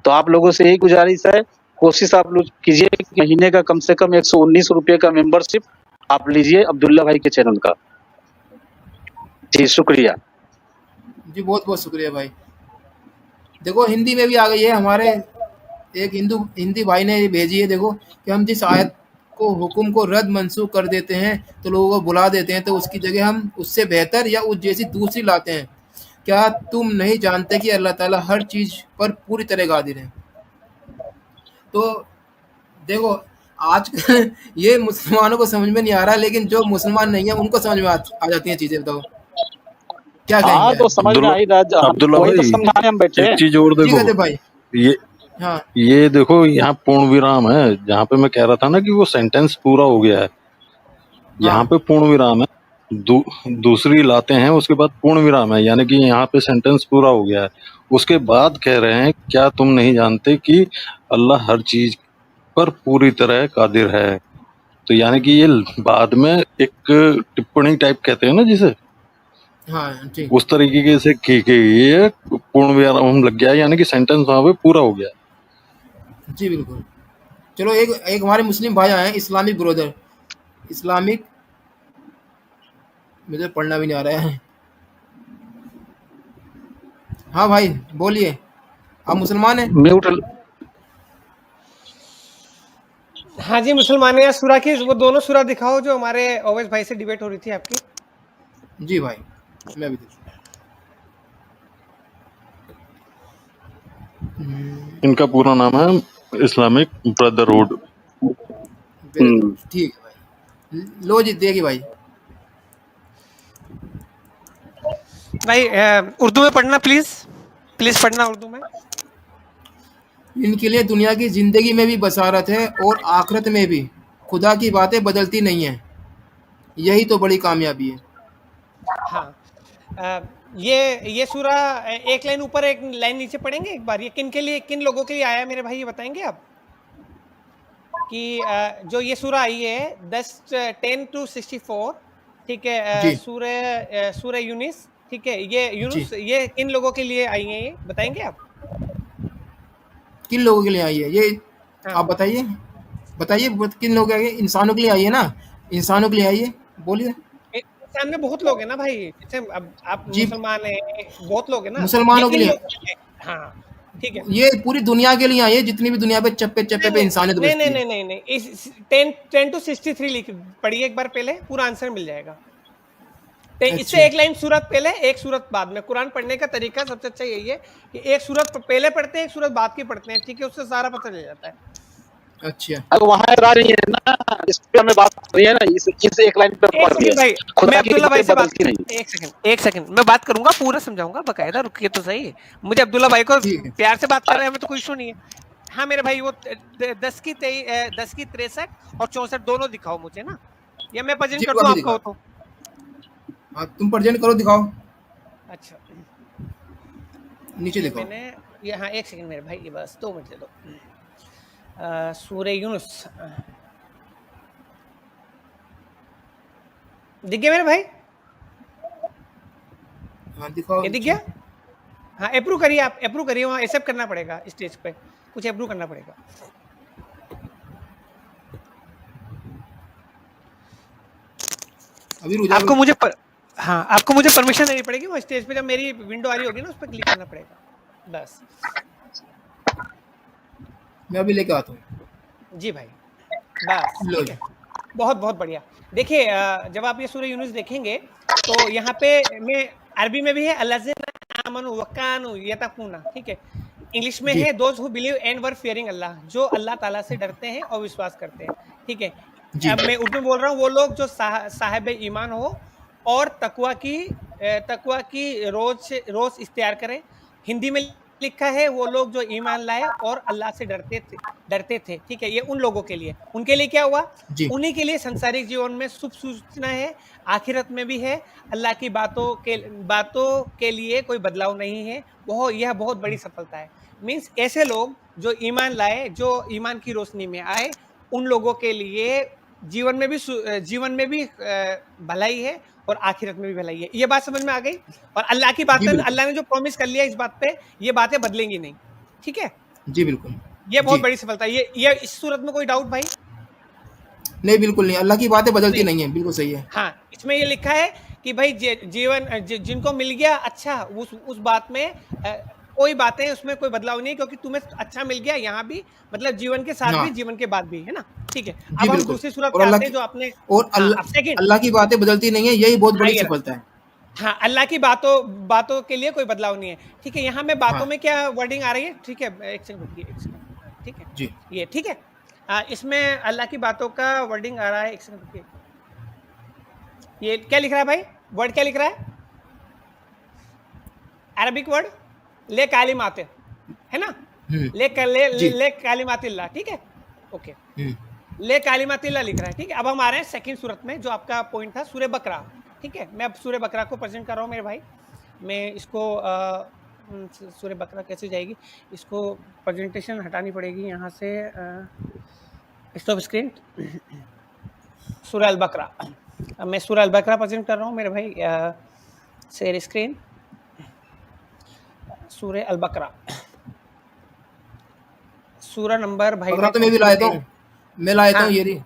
तो आप लोगों से यही गुजारिश है, कोशिश आप लोग कीजिए कि महीने का कम से कम 119 रुपए का मेंबरशिप आप लीजिए अब्दुल्ला भाई के चैनल का। जी शुक्रिया। जी बहुत बहुत शुक्रिया भाई। देखो हिंदी में भी आ गई है, हमारे एक हिंदी भाई ने भेजी है, देखो कि हम जिस आयत को हुक्म को रद्द मंसूख कर देते हैं तो लोगों को बुला देते हैं, तो उसकी जगह हम उससे बेहतर या उस जैसी दूसरी लाते हैं। क्या तुम नहीं जानते कि अल्लाह ताला हर चीज पर पूरी तरह कादिर है? तो देखो आजकल ये मुसलमानों को समझ में नहीं आ रहा, लेकिन जो मुसलमान नहीं है उनको समझ में आ जाती हैं चीजें। बताओ क्या कहेंगे हाँ, तो आप? समझ में अब्दुल्ला आ ही रहा, हम अब्दुल्ला वही तो भाई, समझाने हम बैठे एक हैं। चीज और जी देखो, कहते भाई। ये हाँ ये देखो यहाँ पूर्ण विराम है, जहाँ पे मैं कह रहा था ना कि वो सेंटेंस पूरा हो गया है, यहाँ हाँ पे पूर्ण विराम है। दूसरी लाते हैं, उसके बाद पूर्ण विराम है, यानी कि यहाँ पे सेंटेंस पूरा हो गया है। उसके बाद कह रहे हैं क्या तुम नहीं जानते कि अल्लाह हर चीज पर पूरी तरह कादिर है। तो यानी कि ये बाद में एक टिप्पणी टाइप कहते हैं ना जिसे, हाँ ठीक। उस तरीके से की गई है, पूर्ण विराम लग गया है, यानी कि सेंटेंस वहां पे पूरा हो गया है। जी बिल्कुल। चलो एक एक हमारे मुस्लिम भाई आए हैं, इस्लामिक ब्रदर, इस्लामिक, मुझे पढ़ना भी नहीं आ रहा है। हाँ भाई बोलिए, आप मुसलमान हैं? म्यूट। हाँ जी, मुसलमान या सूरा की वो दोनों सूरा दिखाओ जो हमारे ओवैस भाई से डिबेट हो रही थी आपकी। जी भाई मैं भी इनका पूरा नाम है इस्लामिक ब्रदरहुड। बिल्कुल ठीक है भाई। लो जी देखिए भाई। भाई उर्दू में पढ़ना प्लीज, प्लीज पढ़ना उर्दू में। इनके लिए दुनिया की जिंदगी में भी बसारत है और आखिरत में भी। खुदा की बातें बदलती नहीं हैं, यही तो बड़ी कामयाबी है। हाँ ये सूरा एक लाइन ऊपर एक लाइन नीचे पढ़ेंगे एक बार। ये किन के लिए, किन लोगों के लिए आया मेरे भाई, ये बताएंगे आप? कि जो ये सूरा आई है 10 to 64, ठीक है, जी सूरह यूनिस, ठीक है, ये जी। यूनुस, ये किन लोगों के लिए आई है, ये बताएंगे आप? किन लोगों के लिए आई है ये? हाँ आप बताइए, बताइए किन लोगों के लिए? इंसानों के लिए आई है ना? इंसानों के लिए आई है, बोलिए। इंसान में बहुत लोग हैं ना भाई, जैसे अब आप जी मुसलमान हैं, बहुत लोग हैं ना, ये मुसलमानों के किन लिए। लोगों के लिए? हाँ ठीक है। ये पूरी दुनिया के लिए आई है, जितनी भी दुनिया पे चप्पे चप्पे नहीं पे नहीं इंसानियत नहीं बसती नहीं है। नहीं नहीं नहीं, इस 10 to 63 लिख पढ़िए एक बार, पहले पूरा आंसर मिल जाएगा। इससे अच्छा एक लाइन सूरत पहले एक सूरत बाद में। कुरान पढ़ने का तरीका सबसे अच्छा यही है कि एक सूरत पहले पढ़ते हैं, एक सूरत बाद की पढ़ते हैं, ठीक है, उससे सारा पता चल जाता है। अच्छा। अब वहाँ आ रही है ना, इस पे हमें बात हो रही है ना, इस एक लाइन पे एक पढ़ दिया। सेकंड भाई, मैं खुदा की अब्दुल्ला भाई बातें से बात, बदलती नहीं। एक सेकंड मैं बात करूंगा, पूरा समझाऊंगा बकायदा, रुकिए तो सही। मुझे अब्दुल्ला भाई को ठीक है। प्यार से बात कर रहे हैं, हमें तो कोई इशू नहीं है। हाँ मेरे भाई, वो 10 की 63 और 64 दोनों दिखाओ मुझे ना, या मैं प्रेजेंट जी कर वो दूं अभी आपको दिखा। तो? हाँ तुम प्रेजेंट करो, दिखाओ, अच्छा नीचे ये दिखाओ। मैंने, ये हाँ एक सेकंड मेरे भाई, ये बस 2 मिनट दे दो। सूरह यूनुस दिख गया मेरे भाई? हाँ दिखाओ ये दिख नीचे। गया? हाँ अप्रूव करिए, आप अप्रूव करिए, वहाँ एक्सेप्ट करना पड़ेगा, स्टेज पे कुछ अप्रूव करना पड़ेगा। अभी रुक आपको जाओ। मुझे हाँ आपको मुझे परमिशन देनी पड़ेगी, वो स्टेज पे जब मेरी विंडो आ रही होगी ना, उस पर क्लिक करना पड़ेगा बस। मैं अभी लेके आता हूँ। जी भाई बस लो ठीक जी। है, बहुत बहुत बढ़िया। देखिए जब आप ये सूरह यूनुस देखेंगे तो यहाँ पे मैं अरबी में भी है अल्लाज़ीना आमनू वकानू यत्तकूना, ठीक है। इंग्लिश में जी है those who believe and were fearing Allah, जो अल्लाह ताला से डरते हैं और विश्वास करते हैं, ठीक है। जी अब मैं उर्दू में बोल रहा हूँ, वो लोग जो साहिब ईमान हो और तकवा की रोज इख्तियार करें। हिंदी में लिखा है वो लोग जो ईमान लाए और अल्लाह से डरते थे, ठीक है। ये उन लोगों के लिए, उनके लिए क्या हुआ? जी उन्हीं के लिए संसारिक जीवन में शुभ सूचना है, आखिरत में भी है। अल्लाह की बातों के लिए कोई बदलाव नहीं है, यह बहुत बड़ी सफलता है। मीन्स ऐसे लोग जो ईमान लाए, जो ईमान की रोशनी में आए, उन लोगों के लिए जीवन में भी भलाई है और आखिरत में भी भलाई है। ये बात समझ में आ गई? और अल्लाह की जी बातें, बिल्कुल। अल्लाह ने जो प्रॉमिस कर लिया इस बात पे, ये बातें बदलेंगी नहीं, ठीक है। जी बिल्कुल। ये बहुत जी। बड़ी सफलता है। ये इस सूरत में कोई डाउट भाई? नहीं, बिल्कुल नहीं, अल्लाह की बातें बदलती नहीं। नहीं है, बिल्कुल सही है। हाँ, इसमें ये लिखा है कि भाई जीवन जिनको मिल गया अच्छा, उस बात में कोई बातें उसमें कोई बदलाव नहीं है, क्योंकि तुम्हें अच्छा मिल गया यहाँ भी, मतलब जीवन के साथ भी, हाँ, जीवन के बाद भी, है ना? ठीक है। जी अब हम बिल्कुल। दूसरी सूरत और पे अल्लाह आते हैं की जो आपने। और हाँ, अब सेकंड। अल्लाह की बातें बदलती नहीं है, यही बहुत हाँ, बड़ी ये सफलता है। हाँ, अल्लाह की बातों बातों के लिए कोई बदलाव नहीं है। ठीक है, यहाँ में बातों हाँ, में क्या वर्डिंग आ रही है? ठीक है, एक सेकंड रुकिए, एक सेकंड। ठीक है, जी। ये ठीक है। इसमें अल्लाह की बातों का वर्डिंग आ रहा है, एक सेकंड रुकिए। ये क्या लिख रहा है भाई? वर्ड क्या लिख रहा है? अरबिक वर्ड ले कालिमाते, है ना? हुँ, ले जी। ले कालिमातिल्लाह, ठीक है? ओके। हुँ, ले कालिमातिल्लाह लिख रहा है, ठीक है? अब हम आ रहे हैं सेकंड सूरत में, जो आपका पॉइंट था सूरह बकरा, ठीक है? मैं अब सूरह बकरा को प्रेजेंट कर रहा हूँ मेरे भाई। मैं इसको सूरह बकरा कैसे जाएगी? इसको प्रेजेंटेशन हटानी पड़ेगी यहाँ से। Stop screen. सूरह अल बकरा। अब मैं सूरह अल बकरा प्रेजेंट कर रहा हूँ मेरे भाई। Share screen. सूरह अल बकरा, सूरह नंबर भाई बकरा मैं तो मैं कौन भी सी ला देता बताई? हूँ, मैं ला देता हाँ हूँ ये रही।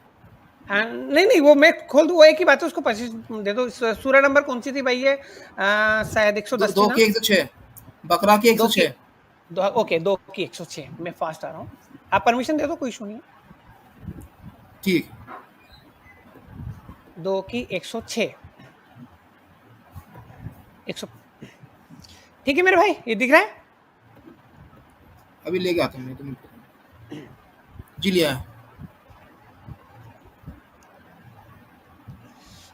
हाँ, नहीं नहीं, वो मैं खोल दूँ, वो एक ही बात है, उसको 25 दे दो। सूरह नंबर कौन सी थी भाई ये? शायद 110 थी 2 ना? की 106, बकरा की दो की 106। ओके, 2 की 106। मैं फास्ट आ रहा हूँ, आप परमिशन दे दो, कोई इशू नहीं है। ठीक। 2 की 106, 100, ठीक है मेरे भाई, ये दिख रहा है? अभी लेके आता हूँ मैं तुमको। जी लिया है।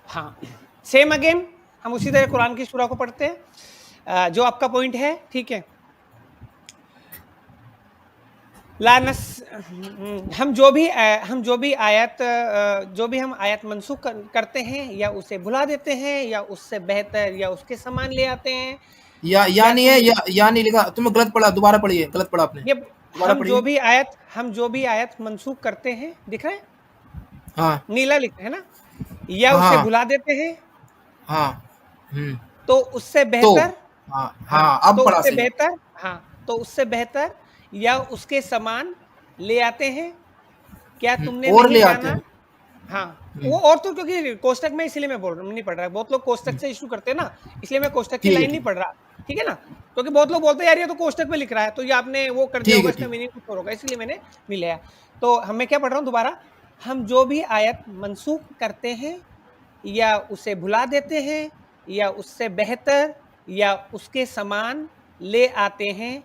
हाँ, सेम अगेन हम उसी तरह कुरान की सूरह को पढ़ते हैं। जो आपका पॉइंट है, ठीक है। लानस हम जो भी आयत जो भी हम आयत मनसूख करते हैं, या उसे भुला देते हैं, या उससे बेहतर या उसके समान ले आते हैं। या क्या नहीं तुम है, या नहीं लिखा, तुमने गलत पढ़ा, दोबारा पढ़िए, गलत पढ़ा आपने। ये दोबारा पढ़िए। हम जो भी आयत मनसूख करते हैं, दिख रहा है? हाँ, नीला लिखा है ना? या उसे हाँ, भुला देते हैं, हाँ। हुँ, तो उससे तो बेहतर। हाँ, हाँ, हाँ, अब तो पढ़ा उससे सही। बेहतर। हाँ, तो उससे बेहतर या उसके समान ले आते हैं। क्या तुमने और नहीं ले आते जाना? हैं। हाँ, हुँ, वो और तो क्योंकि कोष्टक में, इसलिए मैं बोल रहा हूँ, नहीं पढ़ रहा है। बहुत लोग कोष्टक से इशू करते हैं ना, इसलिए मैं कोष्टक की ठीक है, लाइन नहीं ठीक। पढ़ रहा, ठीक है ना? क्योंकि बहुत लोग बोलते हैं यार ये तो कोष्टक में लिख रहा है, तो ये आपने वो कर दिया ठीक होगा, है, इसका ठीक। मीनिंग कुछ और होगा, इसलिए मैंने नहीं लिया। तो हम मैं क्या पढ़ रहा हूँ दोबारा? हम जो भी आयत मनसूख करते हैं, या उसे भुला देते हैं, या उससे बेहतर या उसके समान ले आते हैं।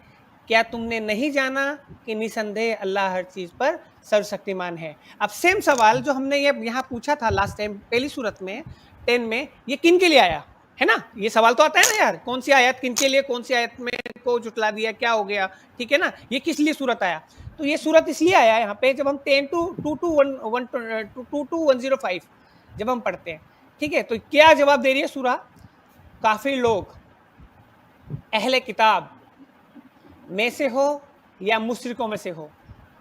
क्या तुमने नहीं जाना कि निसंदेह अल्लाह हर चीज पर सर्वशक्तिमान है? अब सेम सवाल जो हमने ये यहाँ पूछा था लास्ट टाइम पहली सूरत में 10 में, ये किन के लिए आया है ना? ये सवाल तो आता है ना यार, कौन सी आयत किन के लिए, कौन सी आयत में को जुटला दिया, क्या हो गया, ठीक है ना? ये किस लिए सूरत आया? तो ये सूरत इसलिए आया यहाँ पे, जब हम 10 टू 22105 जब हम पढ़ते हैं, ठीक है? तो क्या जवाब दे रही है सूरह? काफिर लोग अहले किताब में से हो या मुशरिकों में से हो,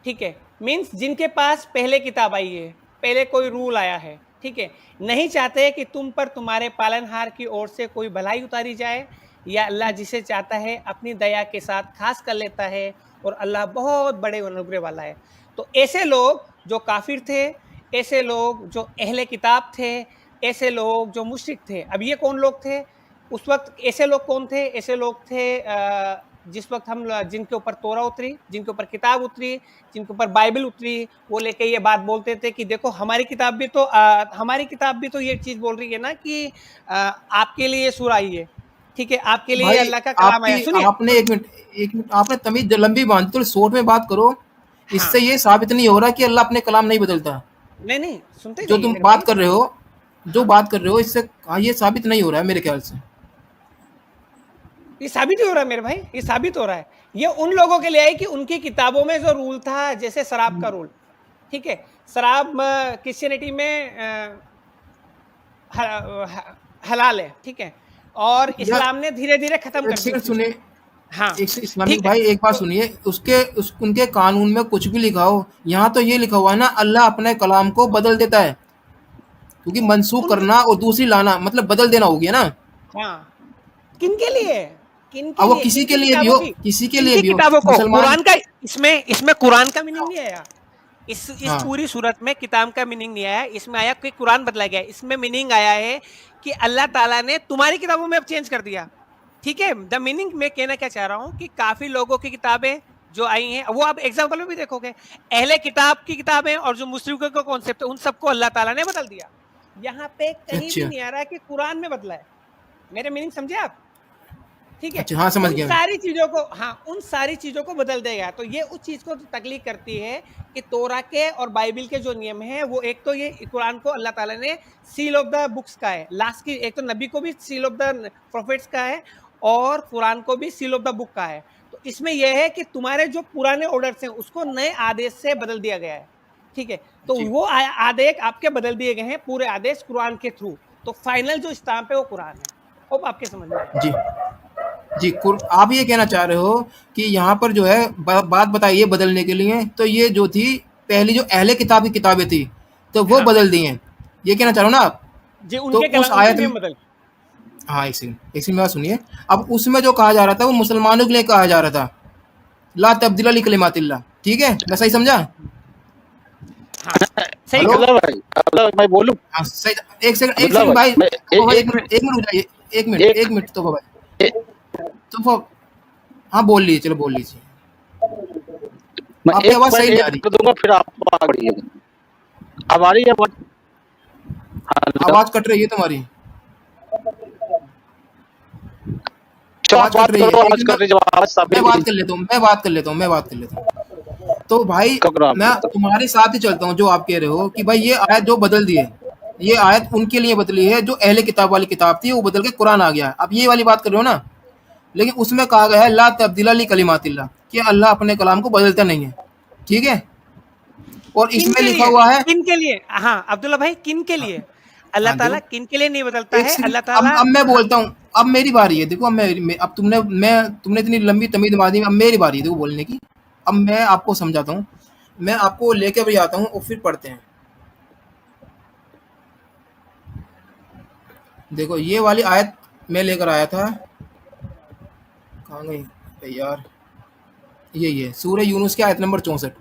ठीक है? मीन्स जिनके पास पहले किताब आई है, पहले कोई रूल आया है, ठीक है? नहीं चाहते कि तुम पर तुम्हारे पालनहार की ओर से कोई भलाई उतारी जाए, या अल्लाह जिसे चाहता है अपनी दया के साथ खास कर लेता है, और अल्लाह बहुत बड़े अनुग्रह वाला है। तो ऐसे लोग जो काफिर थे, ऐसे लोग जो अहले किताब थे, ऐसे लोग जो मुशरिक थे। अब ये कौन लोग थे उस वक्त? ऐसे लोग कौन थे? ऐसे लोग थे जिस वक्त हम जिनके ऊपर तोरा उतरी, जिनके ऊपर किताब उतरी, जिनके ऊपर बाइबल उतरी, वो लेके ये बात बोलते थे कि देखो हमारी किताब भी तो ये चीज बोल रही है ना कि आपके लिए सूरह आई है, ठीक है? आपके लिए भाई अल्लाह का कलाम आया। आपकी सुनिए। आपने 1 मिनट आपने तमीज़ लंबी बाँधी, थोड़ी शॉर्ट में बात करो। हाँ, इससे ये साबित नहीं हो रहा कि अल्लाह अपने कलाम नहीं बदलता। नहीं नहीं, सुनते जो जाइए तुम मेरे बात भाई। कर रहे हो, जो हाँ, बात कर रहे हो, इससे ये साबित नहीं हो रहा है मेरे ख्याल से। ये साबित ही हो रहा है मेरे भाई, ये साबित हो रहा है। ये उन लोगों के लिए है कि उनकी किताबों में जो रूल था, जैसे शराब का रूल, ठीक है? शराब क्रिश्चियनिटी में हलाल है, ठीक है? और या इस्लाम ने धीरे धीरे खत्म एक कर दी सेकंड उस चीज सुनिए, को। हाँ, एक इस्लामिक ठीक है। भाई एक बात तो सुनिए, उनके कानून में कुछ भी लिखा हो, यहाँ तो ये लिखा हुआ है ना, अल्लाह अपने कलाम को बदल देता है। क्योंकि मंसूख उनके करना और दूसरी लाना मतलब बदल देना हो गया ना। हाँ, किनके लिए? किन अब वो के किसी लिए, के किन लिए भी हो, किताबों की, किसी के किन लिए की भी हो, किताबों को, मुसलमान। कुरान का, इसमें कुरान का मीनिंग नहीं आया, इस हाँ पूरी सूरत में किताब का मीनिंग नहीं आया, इसमें आया कि कुरान बदला गया, इसमें मीनिंग आया है कि अल्लाह ताला ने तुम्हारी किताबों में अब चेंज कर दिया। ठीक है, द मीनिंग मैं कहना क्या चाह रहा हूं कि काफी लोगों की किताबें जो आई हैं, वो आप एग्जाम्पल में भी देखोगे, अहले किताब की किताबें और जो मुस्लिम का कॉन्सेप्ट है, उन सबको अल्लाह ताला ने बदल दिया। यहाँ पे कहीं भी अच्छा नहीं आ रहा है कि कुरान में बदला है। मेरे मीनिंग समझे आप? ठीक है, अच्छा, हाँ समझ उन गया मैं। सारी चीजों को, हाँ उन सारी चीजों को बदल देगा। तो ये उस चीज को तकलीफ करती है कि तोरा के और बाइबिल के जो नियम है, वो एक तो ये कुरान को अल्लाह ताला ने सील ऑफ द बुक्स का है, लास्ट की, एक तो नबी को भी सील ऑफ द प्रोफेट्स का है और कुरान को भी सील ऑफ द बुक का है। तो इसमें यह है कि तुम्हारे जो पुराने ऑर्डर्स हैं उसको नए आदेश से बदल दिया गया है। ठीक है, तो जी वो आदेश आपके बदल दिए गए हैं, पूरे आदेश कुरान के थ्रू। तो फाइनल जो स्टाम्प है वो कुरान है। होप आपके समझ में आया। जी जी। आप ये कहना चाह रहे हो कि यहाँ पर जो है बात बताइए बदलने के लिए, तो ये जो थी पहली जो अहले किताब की किताबें थी, तो वो हाँ बदल दी हैं, ये कहना चाह रहे हो ना आप? जी, तो उनके उस कलाम, उनके आयत में, नियम बदल। हाँ एक सेकंड बात सुनिए। अब उसमें जो कहा जा रहा था वो मुसलमानों के लिए कहा जा रहा था, ला तब्दीला ली कलिमातिल्लाह। ठीक है, मैं सही समझा? हाँ सही हेलो, कहा। अब्दुल्ला भाई मैं बोलूं? हाँ सही। एक अब्दुल्ला सेकंड भाई, मैं तो भाई एक मिनट, एक मिनट रुक जाइए, एक एक मिनट तो भाई, एक- तो हाँ बोल लीजिए, चलो बोल लीजिए। मैं आपकी एक आवाज पॉइंट सही नहीं आ ऐड रही, कर दूंगा, फिर आप आगे बढ़िएगा। अब आ रही है आवाज? हेलो, आवाज कट रही है तुम्हारी, जो आवाज आप कट बात रही है। करो, एक आवाज मिनट कर रही, जब आवाज साफ मैं नहीं बात कर लेता हूँ, मैं बात कर लेता हूँ। तो भाई करो आप। मैं तुम्हारे साथ ही चलता हूँ, जो आप कह रहे हो कि भाई ये आयत जो बदल दी है, ये आयत उनके लिए बदली है जो अहले किताब वाली किताब थी, वो बदल के कुरान आ गया है। अब ये वाली बात कर रहे हो ना, लेकिन उसमें कहा गया है ला तब्दीला ली कलिमातिल्लाह, कि अल्लाह अपने कलाम को बदलता नहीं है। ठीक है, और किन इसमें के लिखा लिए, हुआ है, किन के लिए, हाँ अब्दुल्ला भाई, किन के हाँ, लिए? अल्लाह हाँ ताला देखो, किन के लिए नहीं बदलता एक है? सेकंड, अल्लाह ताला, अब मैं हाँ बोलता हूँ, अब मेरी बारी है। देखो अब अब तुमने इतनी लंबी तमीज़ मार दी, अब मेरी बारी है देखो बोलने की। अब मैं आपको समझाता हूँ, मैं आपको लेके भी आता हूँ और फिर पढ़ते हैं। देखो ये वाली आयत मैं लेकर आया था, कहाँ गई अरे यार, यही है सूरह यूनुस की आयत नंबर 64।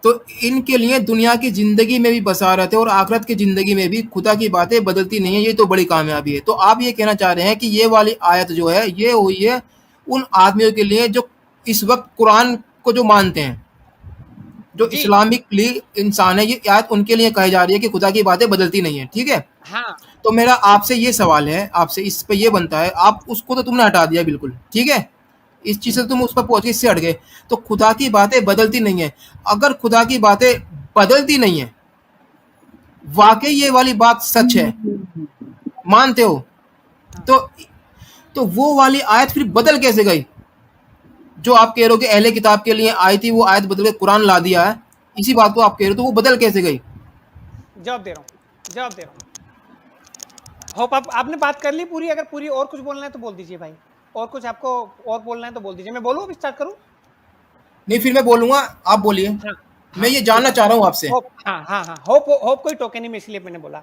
तो इनके लिए दुनिया की जिंदगी में भी बसारत है और आखिरत की जिंदगी में भी खुदा की बातें बदलती नहीं है, ये तो बड़ी कामयाबी है। तो आप ये कहना चाह रहे हैं कि ये वाली आयत जो है ये हुई है उन आदमियों के लिए जो इस वक्त कुरान को जो मानते हैं, जो जी, इस्लामिकली इंसान है, ये आयत उनके लिए कही जा रही है कि खुदा की बातें बदलती नहीं है। ठीक है, हाँ तो मेरा आपसे ये सवाल है, आपसे इस पे ये बनता है, आप उसको तो तुमने हटा दिया बिल्कुल, ठीक है, इस चीज़ से तुम उस पर पहुंच के इससे हट गए। तो खुदा की बातें बदलती नहीं है, अगर खुदा की बातें बदलती नहीं है, वाकई ये वाली बात सच है, मानते हो, हाँ तो वो वाली आयत फिर बदल कैसे गई? जो आप कह रहे हो कि अहले किताब के लिए आई थी, वो आयत बदल के कुरान ला दिया है, इसी बात को आप कह रहे हो, तो वो बदल कैसे गई? जवाब दे रहा हूँ, जवाब दे रहा हूँ। होप आपने बात कर ली पूरी। अगर पूरी और कुछ बोलना है तो बोल दीजिए भाई, और कुछ आपको और बोलना है तो बोल दीजिए। मैं बोलूँ, अभी स्टार्ट करूँ? नहीं फिर मैं बोलूंगा, आप बोलिए, हाँ मैं हाँ ये ठीक जानना है। चाह रहा हूँ आपसे। होप, हाँ हाँ हाँ, होप होप कोई टोकन नहीं, इसलिए मैंने बोला।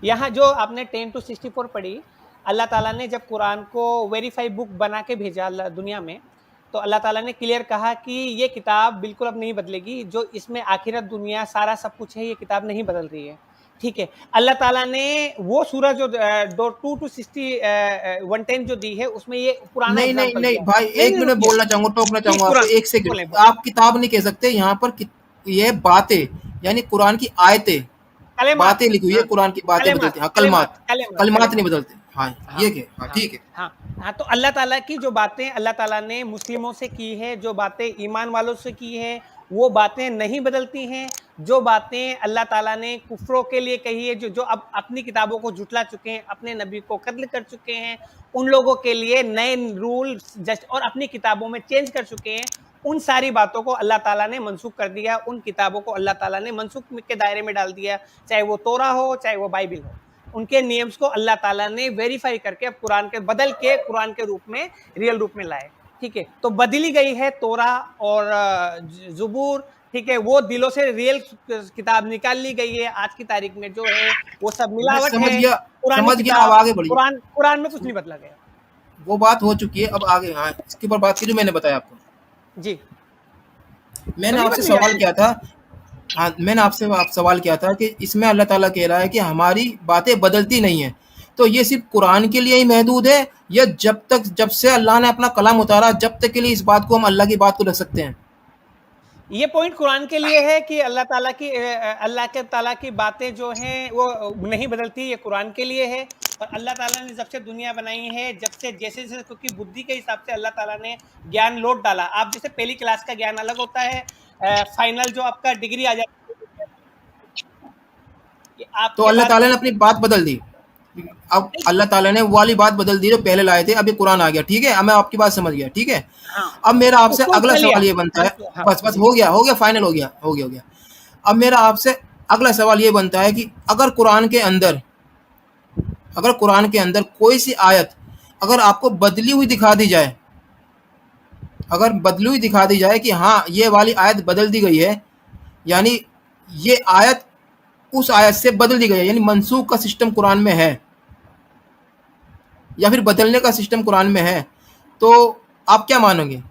यहाँ जो आपने 10 to 64 पढ़ी, अल्लाह ताला ने जब कुरान को वेरीफाई बुक बना के भेजा दुनिया में, तो अल्लाह ताला ने क्लियर कहा कि ये किताब बिल्कुल अब नहीं बदलेगी, जो इसमें आखिरत दुनिया सारा सब कुछ है, ये किताब नहीं बदल रही है। ठीक है, अल्लाह ताला ने वो सूरह जो 2 to 110 जो दी है, उसमें ये पुराना नहीं नहीं एग्जाम्पल नहीं दिया। भाई, नहीं एक नहीं, मिनट रुकिए, बोलना चाहूंगा, टोकना जी चाहूंगा आपको, कुरान, एक सेकंड। बोले बोले, आप किताब नहीं कह सकते यहाँ पर, ये बातें यानी कुरान की आयतें, कलेमात, बातें लिखी हुई है, हाँ कुरान की बातें कलेमात बदलती हैं, हाँ कलेमात कलमात, कलेमात कलमात नहीं कलेमात, बदलते, हाँ हाँ ये के, हाँ हाँ ठीक है। हाँ हाँ। तो अल्लाह ताला की जो बातें अल्लाह ताला ने मुस्लिमों से की है, जो बातें ईमान वालों से की है, वो बातें नहीं बदलती हैं। जो बातें अल्लाह ताला ने कुफरों के लिए कही है, जो जो अब अपनी किताबों को झुटला चुके हैं, अपने नबी को कत्ल कर चुके हैं, उन लोगों के लिए नए रूल जस्ट और अपनी किताबों में चेंज कर चुके हैं, उन सारी बातों को अल्लाह ताला ने मनसूख कर दिया। उन किताबों को अल्लाह ताला ने मनसूख के दायरे में डाल दिया, चाहे वो तोरा हो, चाहे वो बाइबिल हो। उनके नियम्स को अल्लाह ताला ने वेरीफाई करके अब कुरान के बदल के कुरान के रूप में, रियल रूप में लाए। ठीक है, तो बदली गई है तोरा और ज़ुबूर। ठीक है, वो दिलों से रियल किताब निकाल ली गई है। आज की तारीख में जो है वो सब मैं मिलावट समझ है। गया, पुरानी समझ गया, अब किताब, आगे बढ़िए। कुरान कुरान में कुछ नहीं बदला गया। वो बात हो चुकी है, अब आगे हाँ इसके ऊपर बात की जो मैंने बताया आपको। जी, मैंने समझ आपसे में नहीं सवाल आया। किया था, हाँ मैंने आपसे सवाल किया था कि इसमें अल्लाह ताला कह रहा है कि हमारी बातें बदलती नहीं है, तो ये सिर्फ कुरान के लिए ही महदूद है, या जब से अल्लाह ने अपना कलाम उतारा जब तक के लिए इस बात को हम अल्लाह की बात को रख सकते हैं? ये पॉइंट कुरान के लिए है कि अल्लाह के ताला की बातें जो हैं वो नहीं बदलती, ये कुरान के लिए है। और अल्लाह ताला ने जब से दुनिया बनाई है, जब से जैसे क्योंकि बुद्धि के हिसाब से अल्लाह ताला ने ज्ञान लोड डाला। आप जैसे पहली क्लास का ज्ञान अलग होता है, फाइनल जो आपका डिग्री आ जाती है कि तो आपके अल्लाह बाद ताला ने अपनी बात बदल दी, अब अल्लाह ताला ने वो वाली बात बदल दी जो पहले लाए थे, अब ये कुरान आ गया, ठीक है, अब मैं आपकी बात समझ गया, ठीक है। हाँ, अब मेरा आपसे उसको अगला उठा लिया। सवाल ये बनता है, हाँ बस बस जी, हो गया फाइनल हो गया। अब मेरा आपसे अगला सवाल ये बनता है कि अगर कुरान के अंदर कोई सी आयत अगर आपको बदली हुई दिखा दी जाए, अगर बदली हुई दिखा दी जाए कि हाँ ये वाली आयत बदल दी गई है, यानी ये आयत उस आयत से बदल दी गई है, यानी मनसूख का सिस्टम कुरान में है या फिर बदलने का सिस्टम कुरान में है, तो आप क्या मानोगे?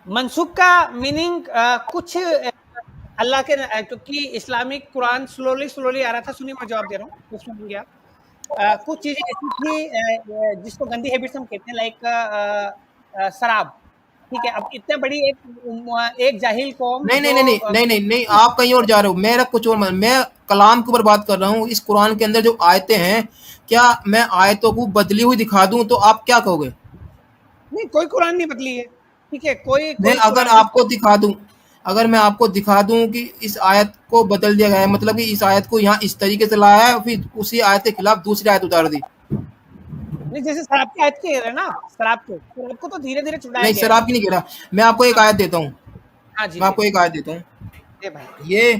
मनसूख का मीनिंग कुछ अल्लाह के क्योंकि इस्लामिक कुरान स्लोली आ रहा था। सुनिए मैं जवाब दे रहा हूँ, तो सुनिए आप। कुछ चीजें ऐसी थी जिसको गंदी हैबिट्स हम कहते हैं, लाइक शराब, ठीक है। अब इतने बड़ी एक जाहिल कौम नहीं नहीं जो नहीं नहीं नहीं नहीं नहीं, आप कहीं और जा रहे हो, मेरा कुछ और मैं कलाम के ऊपर बात कर रहा हूँ। इस कुरान के अंदर जो आयतें हैं, क्या मैं आयतों को बदली हुई दिखा दूं तो आप क्या कहोगे? नहीं, कोई कुरान नहीं बदली है, ठीक है, कोई मैं कोई अगर कुरान नहीं। आपको दिखा दूं, अगर मैं आपको दिखा दूं कि इस आयत को बदल दिया गया है, मतलब कि इस आयत को यहाँ इस तरीके से लाया है, फिर उसी आयत के खिलाफ दूसरी आयत उतार दी। नहीं, जैसे शराब की आयत कह रहे हैं ना, शराब को तो धीरे धीरे छुड़ाया नहीं गया सर, है। आपकी नहीं कह रहा, मैं आपको एक हाँ, आयत देता हूँ, हाँ जी, मैं दे आपको एक आयत देता हूँ। दे भाई। ये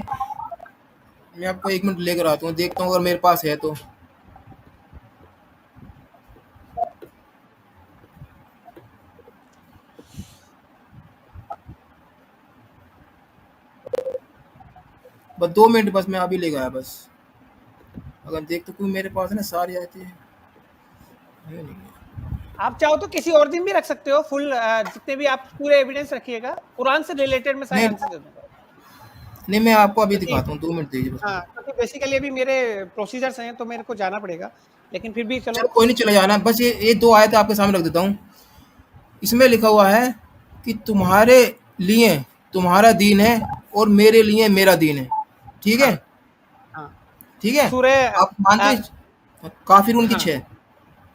मैं आपको एक मिनट लेकर आता हूँ, देखता हूँ अगर मेरे पास है तो। बस 2 मिनट, बस मैं अभी ले गया बस। अगर देख तो कोई मेरे पास है ना सारी आयतें है नहीं। आप चाहो तो किसी और दिन भी रख सकते हो, फुल जितने भी आप पूरे एविडेंस रखिएगा, कुरान से रिलेटेड मैं सारे नहीं आंसर दे दूंगा। नहीं, मैं आपको अभी क्योंकि दिखाता हूँ, 2 मिनट दीजिए बस हाँ, मुझे। क्योंकि बेसिकली अभी मेरे प्रोसीजर्स हैं तो मेरे को जाना पड़ेगा, लेकिन फिर भी चलो। चलो कोई नहीं, चले जाना, बस ये 2 आयतें आपके सामने रख देता हूँ। इसमें लिखा हुआ है कि तुम्हारे लिए तुम्हारा दीन है और मेरे लिए मेरा दीन है, ठीक है, हाँ, हाँ, ठीक है। सूरह आप मानते हैं काफिरून की हाँ, 6?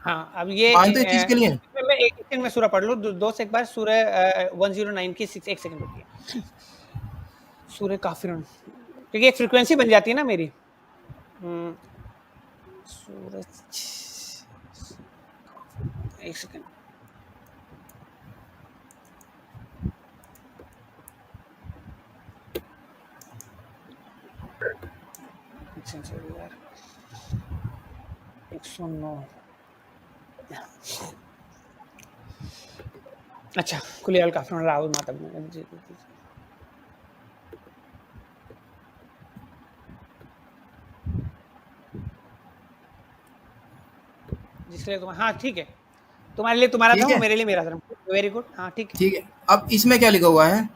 हाँ, अब ये मानते हो इस चीज के लिए? इसमें मैं एक सेकंड में सूरह पढ़ लूँ, दो से एक बार सूरह 109 की 6, एक सेकंड रुकिए। सूरह काफिरून, क्योंकि एक फ्रीक्वेंसी बन जाती है ना मेरी। सूरह, एक सेकंड। यार 109। अच्छा, कुल अल काफिरून राहुल माता जी, जिसके लिए हाँ ठीक है, तुम्हारे लिए तुम्हारा ठीक धर्म, है, मेरे लिए मेरा धर्म। वेरी गुड, हाँ ठीक है। ठीक है। अब इसमें क्या लिखा हुआ है,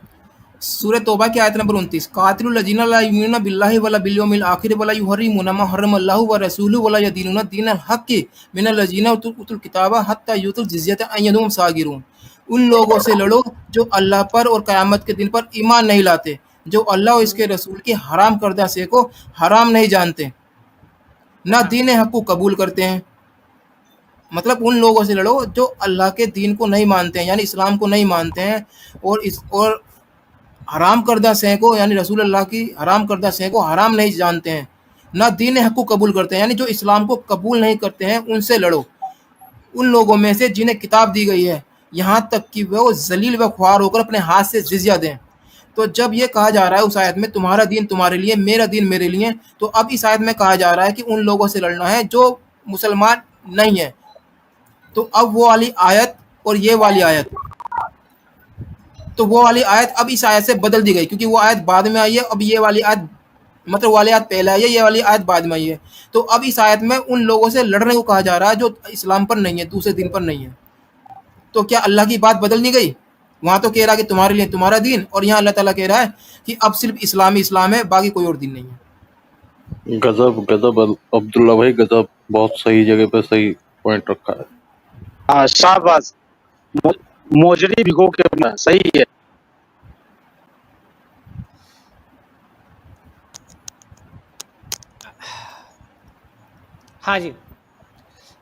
सूरह तौबा की आयत नंबर 29, कातिलुल लजीना ला युमिनूना बिल्लाहि वला बिल यौमिल आखिर वला युहर्रिमूना मा हर्रमल्लाहु व रसूलुहु वला यदीनुना दीनल हक़्क़ि मिनल लजीना उतुल किताबा हत्ता युतुल जिज़्यता अन यदुम सागिरून। उन लोगों से लड़ो जो अल्लाह पर और क़यामत के दिन पर ईमान नहीं लाते, जो अल्लाह और इसके रसूल की हराम करदा शे को हराम नहीं जानते, ना हाँ, दीन हक़ को कबूल करते हैं। मतलब उन लोगों से लड़ो जो अल्लाह के दीन को नहीं मानते हैं, यानी इस्लाम को नहीं मानते हैं, और हराम करदा शय को, यानी रसूल अल्लाह की हराम करदा शय को हराम नहीं जानते हैं, ना दीन हक़ को कबूल करते हैं, यानी जो इस्लाम को कबूल नहीं करते हैं, उनसे लड़ो। उन लोगों में से जिन्हें किताब दी गई है, यहाँ तक कि वो जलील व ख्वार होकर अपने हाथ से जिज़्या दें। तो जब ये कहा जा रहा है उस आयत में तुम्हारा दीन तुम्हारे लिए, मेरा दीन मेरे लिए, तो अब इस आयत में कहा जा रहा है कि उन लोगों से लड़ना है जो मुसलमान नहीं है। तो अब वो वाली आयत और ये वाली आयत, तो वो वाली आयत अब इस आयत से बदल दी गई, क्योंकि वो आयत बाद में आई है। अब ये वाली आयत मतलब वाली आयत पहले आई है, ये वाली आयत बाद में आई है। तो अब इस आयत में उन लोगों से लड़ने को कहा जा रहा है जो इस्लाम पर नहीं है, दूसरे दिन पर नहीं है। तो क्या अल्लाह की बात बदल नहीं गई? वहां तो कह रहा है कि तुम्हारे लिए तुम्हारा दीन, और यहाँ अल्लाह ताला कह रहा है कि अब सिर्फ इस्लाम ही इस्लाम है, बाकी कोई और दीन नहीं है। गजब गजब अब्दुल्ला भाई, गजब, बहुत सही जगह पे सही पॉइंट रखा है। हाँ शाबाश, मो- मोजरी भिगो के अपना, सही है। हाँ जी,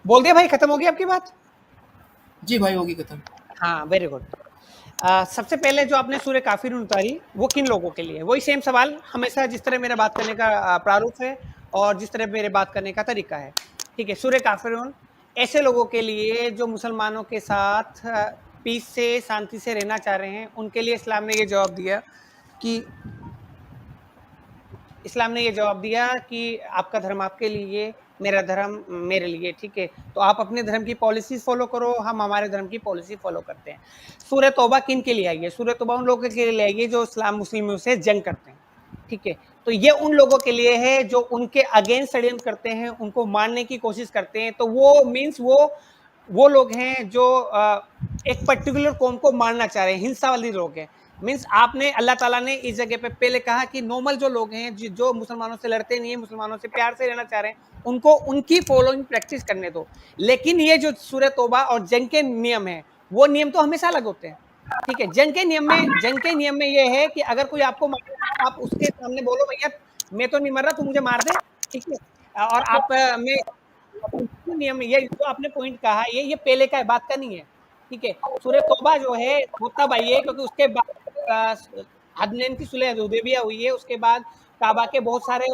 बोल दिया भाई, खत्म हो गई आपकी बात? जी भाई, होगी खत्म। हाँ, वेरी गुड। सबसे पहले जो आपने सूर्य काफिरून उतारी, वो किन लोगों के लिए? वही सेम सवाल हमेशा, जिस तरह मेरा बात करने का प्रारूप है और जिस तरह मेरे बात करने का तरीका है। ठीक है, सूर्य काफिरून ऐसे लोगों के लिए जो मुसलमानों के साथ पीस से, शांति से रहना चाह रहे हैं, उनके लिए इस्लाम ने ये जवाब दिया कि आपका धर्म आपके लिए, मेरा धर्म मेरे लिए। ठीक है, तो आप अपने धर्म की पॉलिसी फॉलो करो, हम हमारे धर्म की पॉलिसी फॉलो करते हैं। सूरह तौबा किन के लिए आई है? सूरह तौबा उन लोगों के लिए आई है जो इस्लाम मुस्लिमों से जंग करते हैं। ठीक है, तो ये उन लोगों के लिए है जो उनके अगेंस्ट षड्यंत्र करते हैं, उनको मारने की कोशिश करते हैं। तो वो मीन्स वो लोग हैं जो एक पर्टिकुलर कौम को मारना चाह रहे हैं, हिंसा वाले लोग हैं। मीन्स आपने, अल्लाह ताला ने इस जगह पे पहले कहा कि नॉर्मल जो लोग हैं, जो मुसलमानों से लड़ते नहीं है, मुसलमानों से प्यार से रहना चाह रहे हैं, उनको उनकी फॉलोइंग प्रैक्टिस करने दो। लेकिन ये जो सूरह तौबा और जंग के नियम है, वो नियम तो हमेशा अलग होते हैं। ठीक है, जंग के नियम में ये है कि अगर कोई आपको मारे, आप उसके सामने बोलो, भैया मैं तो नहीं मर रहा, तू मुझे मार दे। ठीक है, और आप मैं नियम, ये जो आपने पॉइंट कहा, ये पहले का है, बात का नहीं है। ठीक है, सूरह तौबा जो है वो तब आई है क्योंकि उसके बाद अदनैन की सुलह हुदैबिया हुई है, उसके बाद काबा के बहुत सारे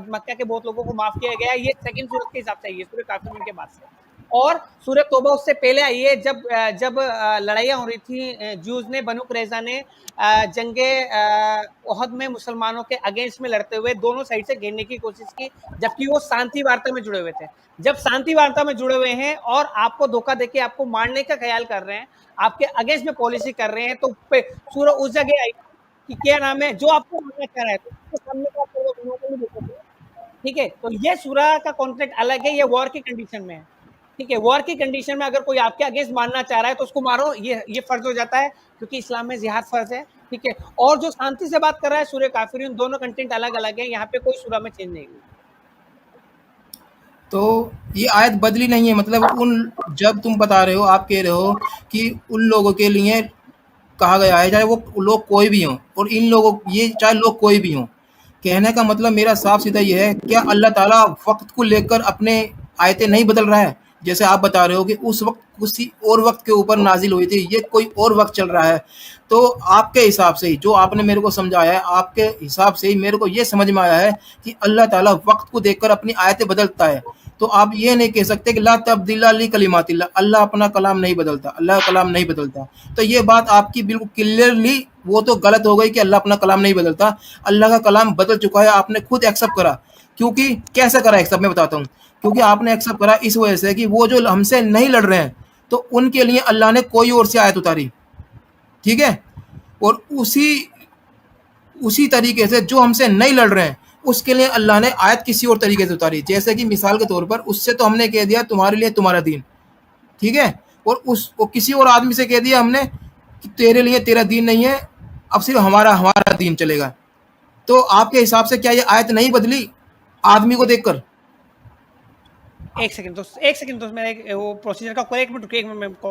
मक्का के बहुत लोगों को माफ किया गया। ये सेकंड सूरत के हिसाब से आई है, सूरह काफिरून के बाद से। और सूरह तौबा उससे पहले आई है, जब लड़ाइयाँ हो रही थी, जूज ने, बनु कुरैज़ा ने जंगे ओहद में मुसलमानों के अगेंस्ट में लड़ते हुए दोनों साइड से घेरने की कोशिश की, जबकि वो शांति वार्ता में जुड़े हुए थे। जब शांति वार्ता में जुड़े हुए हैं और आपको धोखा देके आपको मारने का ख्याल कर रहे हैं, आपके अगेंस्ट में पॉलिसी कर रहे हैं, तो सूरह उस जगह आई कि क्या नाम है, जो आपको मारना चाह रहा है तो उसके सामने का आप नहीं देख सकते। ठीक है, तो ये सूरह का कॉन्सेप्ट अलग है, ये वॉर की कंडीशन में है। ठीक है, वॉर की कंडीशन में अगर कोई आपके अगेंस्ट मारना चाह रहा है तो उसको मारो, ये फर्ज हो जाता है, क्योंकि इस्लाम में जिहाद फर्ज है। ठीक है, और जो शांति से बात कर रहा है सूरह काफिरून, दोनों कंटेंट अलग अलग है, यहाँ पे कोई सूरह में चेंज नहीं हुई। तो ये आयत बदली नहीं है, मतलब जब तुम बता रहे हो, आप कह रहे हो कि उन लोगों के लिए कहा गया है, चाहे वो लोग कोई भी हों, और इन लोगों, ये चाहे लोग कोई भी हों, कहने का मतलब मेरा साफ सीधा ये है, क्या अल्लाह ताला वक्त को लेकर अपने आयतें नहीं बदल रहा है? जैसे आप बता रहे हो कि उस वक्त किसी और वक्त के ऊपर नाजिल हुई थी, ये कोई और वक्त चल रहा है। तो आपके हिसाब से ही, जो आपने मेरे को समझाया है, आपके हिसाब से ही मेरे को ये समझ में आया है कि अल्लाह ताला वक्त को देखकर अपनी आयतें बदलता है। तो आप ये नहीं कह सकते कि ला तब्दीला ली कलिमातिल्लाह, अल्लाह अपना कलाम नहीं बदलता, अल्लाह का कलाम नहीं बदलता। तो ये बात आपकी बिल्कुल क्लियरली वो तो गलत हो गई कि अल्लाह अपना कलाम नहीं बदलता। अल्लाह का कलाम बदल चुका है, आपने खुद एक्सेप्ट करा। क्योंकि कैसे करा एक्सेप्ट, मैं बताता हूँ। क्योंकि आपने एक्सेप्ट करा इस वजह से कि वो जो हमसे नहीं लड़ रहे हैं, तो उनके लिए अल्लाह ने कोई और से आयत उतारी। ठीक है, और उसी तरीके से जो हमसे नहीं लड़ रहे हैं, उसके लिए अल्लाह ने आयत किसी और तरीके से उतारी। जैसे कि मिसाल के तौर पर, उससे तो हमने कह दिया तुम्हारे लिए तुम्हारा दीन, ठीक है, और किसी और आदमी से कह दिया हमने कि तेरे लिए तेरा दीन नहीं है, अब सिर्फ हमारा हमारा दीन चलेगा। तो आपके हिसाब से क्या ये आयत नहीं बदली आदमी को देखकर? एक सेकंड दोस्त, मेरा वो प्रोसीजर का कोई एक मिनट रुकिए, एक मिनट।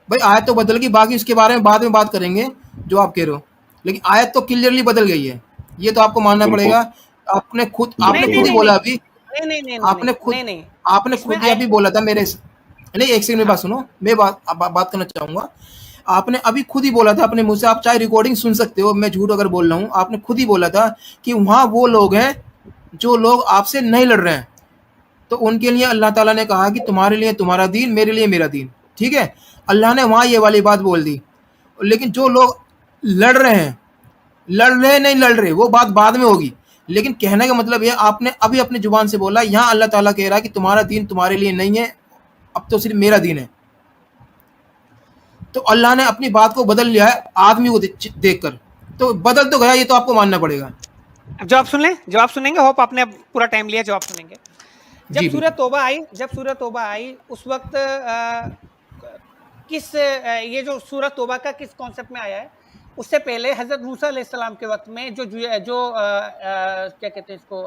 भाई आयत तो बदल गई, बाकी उसके बारे में बाद में बात करेंगे जो आप कह रहे हो, लेकिन आयत तो क्लियरली बदल गई है, ये तो आपको मानना बिल्कुल। पड़ेगा। आपने खुद ही बोला अभी, आपने खुद ही अभी बोला था मेरे, नहीं एक सेकंड में बात सुनो, मैं बात करना चाहूंगा। आपने अभी खुद ही बोला था अपने मुंह से, आप चाहे रिकॉर्डिंग सुन सकते हो, मैं झूठ अगर बोल रहा हूँ, आपने खुद ही बोला था कि वहाँ वो लोग हैं जो लोग आपसे नहीं लड़ रहे हैं, तो उनके लिए अल्लाह ताला ने कहा कि तुम्हारे लिए तुम्हारा दीन, मेरे लिए मेरा दीन। ठीक है, अल्लाह ने वहाँ ये वाली बात बोल दी। लेकिन जो लोग लड़ रहे हैं, नहीं लड़ रहे, वो बात बाद में होगी। लेकिन कहने का मतलब ये, आपने अभी अपनी जुबान से बोला, यहाँ अल्लाह ताला कह रहा है कि तुम्हारा दीन तुम्हारे लिए नहीं है, अब तो सिर्फ मेरा दीन है। तो अल्लाह ने अपनी बात को बदल लिया है आदमी को देखकर, तो बदल तो गया, ये तो आपको मानना पड़ेगा। अब जवाब सुन लें, जवाब सुनेंगे, होप आपने अब पूरा टाइम लिया, जवाब सुनेंगे। जब जी सूरह बिल्कुल। तौबा आई उस वक्त ये जो सूरह तौबा का किस कॉन्सेप्ट में आया है? उससे पहले हजरत मूसा अलैहिस्सलाम के वक्त में क्या कहते हैं इसको,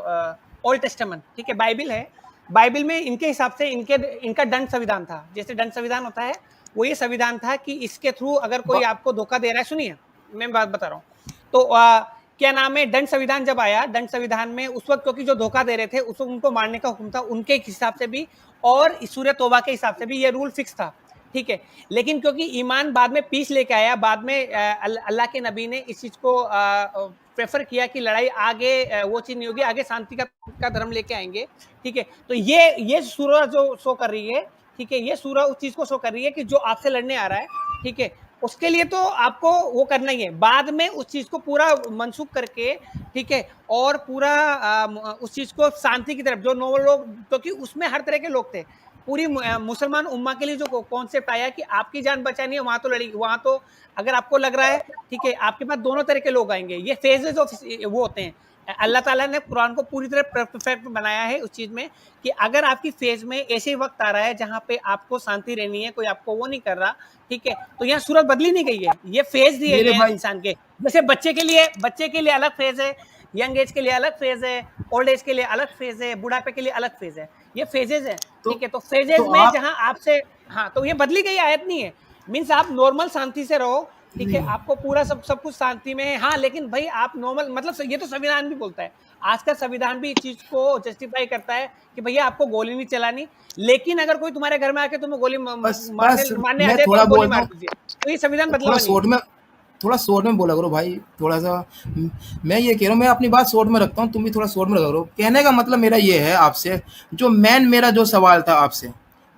ओल्ड टेस्टामेंट, ठीक है, बाइबिल है, बाइबिल में इनके हिसाब से इनका दंड संविधान था। जैसे दंड संविधान होता है, वो ये संविधान था कि इसके थ्रू अगर कोई आपको धोखा दे रहा है, सुनिए मैं बात बता रहा हूँ, तो क्या नाम है, दंड संविधान जब आया, दंड संविधान में उस वक्त क्योंकि जो धोखा दे रहे थे उस वक्त उनको मारने का हुक्म था, उनके हिसाब से भी और सूरह तौबा के हिसाब से भी ये रूल फिक्स था, ठीक है। लेकिन क्योंकि ईमान बाद में पीस लेके आया, बाद में अल्लाह के नबी ने इस चीज को प्रेफर किया कि लड़ाई आगे वो चीज नहीं होगी, आगे शांति का धर्म लेके आएंगे, ठीक है। तो ये सूरह जो शो कर रही है, ठीक है, ये सूरह उस चीज को शो कर रही है कि जो आपसे लड़ने आ रहा है, ठीक है, उसके लिए तो आपको वो करना ही है। बाद में उस चीज को पूरा मनसूख करके, ठीक है, और पूरा उस चीज को शांति की तरफ, जो नौ लोग, क्योंकि उसमें हर तरह के लोग थे, पूरी मुसलमान उम्मा के लिए जो कॉन्सेप्ट आया कि आपकी जान बचानी है, वहां तो लड़ी, वहां तो अगर आपको लग रहा है, ठीक है, आपके पास दोनों तरह के लोग आएंगे, ये फेजेस ऑफ वो होते हैं। अल्लाह ताला ने कुरान को पूरी तरह परफेक्ट बनाया है उस चीज में कि अगर आपकी फेज में ऐसे वक्त आ रहा है जहां पे आपको शांति रहनी है, कोई आपको वो नहीं कर रहा, ठीक है, तो यहाँ सूरत बदली नहीं गई है, ये फेज दिए मेरे गए हैं भाई इंसान के। जैसे बच्चे के लिए अलग फेज है, यंग एज के लिए अलग फेज है, ओल्ड एज के लिए अलग फेज है, बुढ़ापे के लिए अलग फेज है, ये फेजेज है, तो ठीक है। तो फेजेज तो में आप जहां आपसे, हाँ, तो ये बदली गई आयत नहीं है, मीन्स आप नॉर्मल शांति से रहो, ठीक है, नहीं, आपको पूरा सब कुछ शांति में है, हाँ, लेकिन भाई आप नॉर्मल, मतलब ये तो संविधान भी बोलता है, आज का संविधान भी इस चीज को जस्टिफाई करता है कि भैया आपको गोली नहीं चलानी, लेकिन अगर कोई तुम्हारे घर में आके तुम्हें गोली बस मारने आ मैं जाए तो थोड़ा आप गोली बोलता मार हूँ, दीजिए, तो ये संविधान बदला थोड़ा हुआ नहीं है। शॉर्ट में, थोड़ा शॉर्ट में बोला करो भाई, थोड़ा सा। मैं ये कह रहा हूँ, मैं अपनी बात शॉर्ट में रखता हूँ, तुम भी थोड़ा शॉर्ट में रखो। कहने का मतलब मेरा ये है आपसे, जो मेरा जो सवाल था आपसे,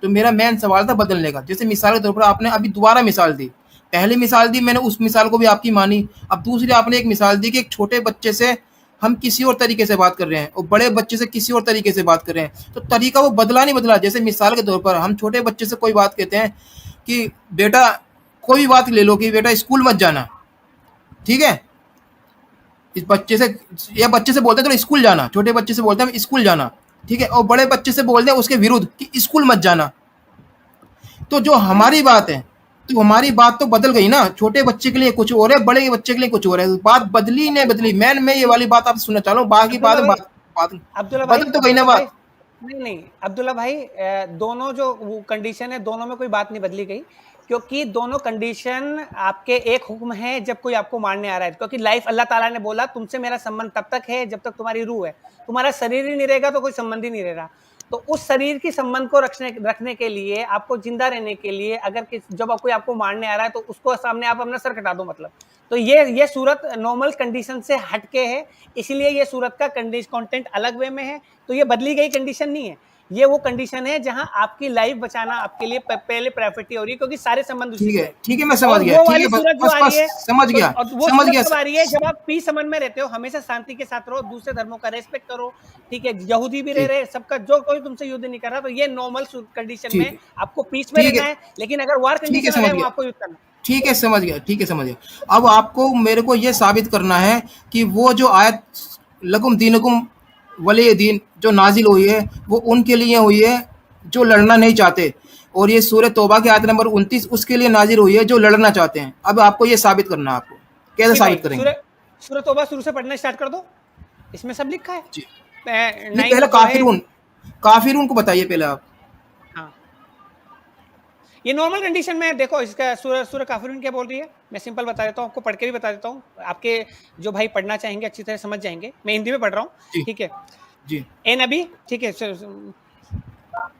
तो मेरा मेन सवाल था बदलने का। जैसे मिसाल के तौर पर आपने अभी दोबारा मिसाल दी, पहली मिसाल दी मैंने, उस मिसाल को भी आपकी मानी। अब दूसरी आपने एक मिसाल दी कि एक छोटे बच्चे से हम किसी और तरीके से बात कर रहे हैं और बड़े बच्चे से किसी और तरीके से बात कर रहे हैं, तो तरीका वो बदला नहीं बदला। जैसे मिसाल के तौर पर हम छोटे बच्चे से कोई बात कहते हैं कि बेटा, कोई भी बात ले लो कि बेटा स्कूल मत जाना, ठीक है, इस बच्चे से, या बच्चे से बोलते हैं तो स्कूल जाना, छोटे बच्चे से बोलते हैं स्कूल जाना, ठीक है, और बड़े बच्चे से बोलते हैं उसके विरुद्ध कि स्कूल मत जाना। तो जो हमारी बात है, तो हमारी बात तो बदल गई ना, छोटे बच्चे के लिए कुछ और है, बड़े बच्चे के लिए कुछ और है, बात बदली नहीं बदली। मैं ये वाली बात आप सुनना चाह रहा हूँ, बाकी अब्दुल्ला भाई, बात अब्दुल्ला भाई, बदल तो गई ना अब्दुल्ला भाई, बात। नहीं अब्दुल्ला भाई, दोनों जो कंडीशन है, दोनों में कोई बात नहीं बदली गई, क्योंकि दोनों कंडीशन आपके एक हुक्म है जब कोई आपको मारने आ रहा है, क्योंकि लाइफ अल्लाह ताला ने बोला तुमसे मेरा संबंध तब तक है जब तक तुम्हारी रूह है, तुम्हारा शरीर ही नहीं रहेगा तो कोई संबंध ही नहीं रहेगा। तो उस शरीर की संबंध को रखने के लिए, आपको जिंदा रहने के लिए, अगर जब कोई आपको मारने आ रहा है तो उसको सामने आप अपना सर कटा दो, मतलब। तो ये सूरत नॉर्मल कंडीशन से हटके है, इसलिए ये सूरत का कंटेंट अलग वे में है, तो ये बदली गई कंडीशन नहीं है, ये वो कंडीशन है जहां आपकी लाइफ बचाना आपके लिए पहले प्रायोरिटी हो रही है, क्योंकि सारे संबंध उसी से है। ठीक है, मैं समझ और गया, वो ठीक वाली है, सूरत जो बस आ बस रही है, समझ गया, और वो समझ सूरत गया। कब आ रही है, जब आप पीस अमन में रहते हो, हमेशा शांति के साथ रहो, दूसरे धर्मों का रेस्पेक्ट करो, ठीक है, यहूदी भी रह ठीक रहे, सबका, जो कोई तुमसे युद्ध नहीं कर रहा, तो ये नॉर्मल कंडीशन में ठीक आपको पीस में ठीक रहना है, है, लेकिन अगर वार ठीक है, कंडीशन आ समझ जाए, गया, वहां आपको युद्ध करना है। ठीक है, समझ गया, ठीक है, समझ गया। अब आपको मेरे को ये साबित करना है कि वो जो आयत लकुम दीनुकुम वलिय दीन जो नाजिल हुई है, वो उनके लिए हुई है जो लड़ना नहीं चाहते, और ये सूरह तौबा की आयत नंबर 29 उसके लिए नाजिल हुई है जो लड़ना चाहते हैं। अब आपको ये साबित करना है, आपको कैसे जी साबित भाई, करेंगे? सूरह तौबा शुरू से पढ़ना स्टार्ट कर दो, इसमें सब लिखा है। जी, नहीं, 9 पहले जो है, काफिरून को बताइए पहले आप। हाँ, ये नॉर्मल कंडीशन में देखो, इसका सूरह काफिरून क्या बोल रही है, मैं सिंपल बता देता हूँ, आपको पढ़ के भी बता देता हूँ, आपके जो भाई पढ़ना चाहेंगे अच्छी तरह समझ जाएंगे, मैं हिंदी में पढ़ रहा हूँ, जी ठीक है। जी ए नबी, ठीक है,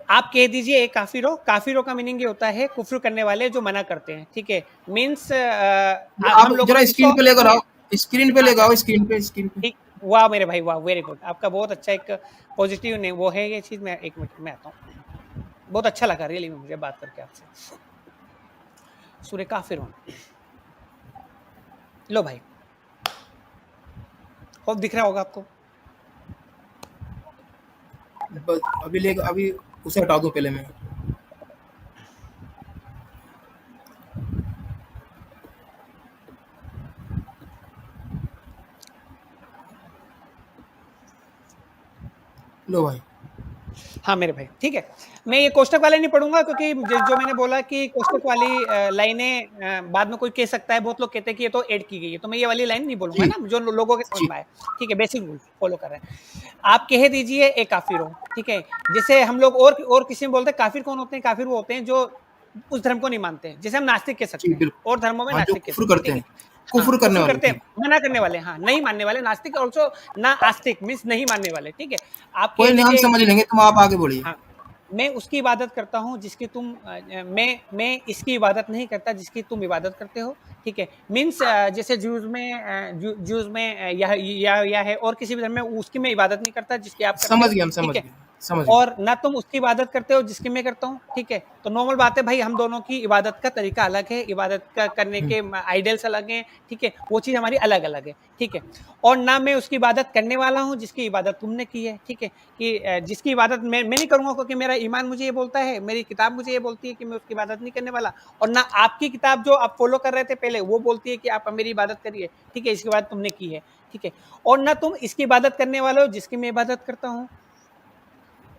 आप कह दीजिए काफिरों का मीनिंग ये होता है कुफ्र करने वाले जो मना करते हैं, ठीक है, मीन्स आप हम लोगों जरा ने स्क्रीन इसको, पे लेकर आओ, स्क्रीन पे हाँ लेकर आओ, स्क्रीन पे। ठीक, वाह मेरे भाई, वाह, वेरी गुड, आपका बहुत अच्छा एक पॉजिटिव ने वो है ये चीज। मैं 1 मिनट में आता हूँ, बहुत अच्छा लगा रियली में मुझे बात करके आपसे। सूरह काफिरून, लो भाई, होप दिख रहा होगा आपको। अभी उसे हटा दूं पहले मैं। लो भाई। हाँ मेरे भाई, ठीक है। मैं ये कोष्टक वाले नहीं पढ़ूंगा, क्योंकि जो मैंने बोला कि कोष्टक वाली लाइनें बाद में कोई कह सकता है, बहुत लोग कहते हैं कि ये तो ऐड की गई है, तो मैं ये वाली लाइन नहीं बोलूंगा जी ना, जो लोगों के समझ जी में आए। ठीक है, बेसिक रूल फॉलो कर रहे हैं। आप कह दीजिए ए काफिर हो, ठीक है। जैसे हम लोग और किसी में बोलते हैं काफिर कौन होते हैं, काफिर वो होते हैं जो उस धर्म को नहीं मानते, जैसे हम नास्तिक कह जी सकते हैं, बिल्कुल। और धर्मों में हाँ, जो नास्तिक कह कुफ्र सकते हैं, करते ठीक हैं, है। हाँ, कुफ्र करने कुफ्र वाले करते जी। हैं, मना करने वाले, हाँ, नहीं मानने वाले, नास्तिक ऑल्सो, ना आस्तिक मीन्स नहीं मानने वाले, ठीक है। आप कोई कह नहीं, हम दीजिए समझ लेंगे, तुम आप आगे बढ़िए। हाँ, मैं उसकी इबादत करता हूँ जिसकी तुम मैं इसकी इबादत नहीं करता जिसकी तुम इबादत करते हो, ठीक है। मीन्स जैसे जूस में या है, और किसी भी धर्म में उसकी मैं इबादत नहीं करता जिसकी आप करते समझ हो, गए, हम ठीक समझ है। गए, समझ गए। और ना तुम उसकी इबादत करते हो जिसकी मैं करता हूँ, ठीक है। तो नॉर्मल बात है भाई, हम दोनों की इबादत का तरीका अलग है, इबादत का करने हम्म, के आइडियल्स अलग हैं, ठीक है। वो चीज़ हमारी अलग अलग है, ठीक है। और ना मैं उसकी इबादत करने वाला हूँ जिसकी इबादत तुमने की है, ठीक है। कि जिसकी इबादत मैं नहीं करूंगा, क्योंकि मेरा ईमान मुझे ये बोलता है, मेरी किताब मुझे ये बोलती है कि मैं उसकी इबादत नहीं करने वाला, और ना आपकी किताब जो आप फॉलो कर रहे थे पहले, वो बोलती है कि आप मेरी इबादत करिए, ठीक है, इसकी इबादत तुमने की है, ठीक है। और ना तुम इसकी इबादत करने वाले हो जिसकी मैं इबादत करता हूँ,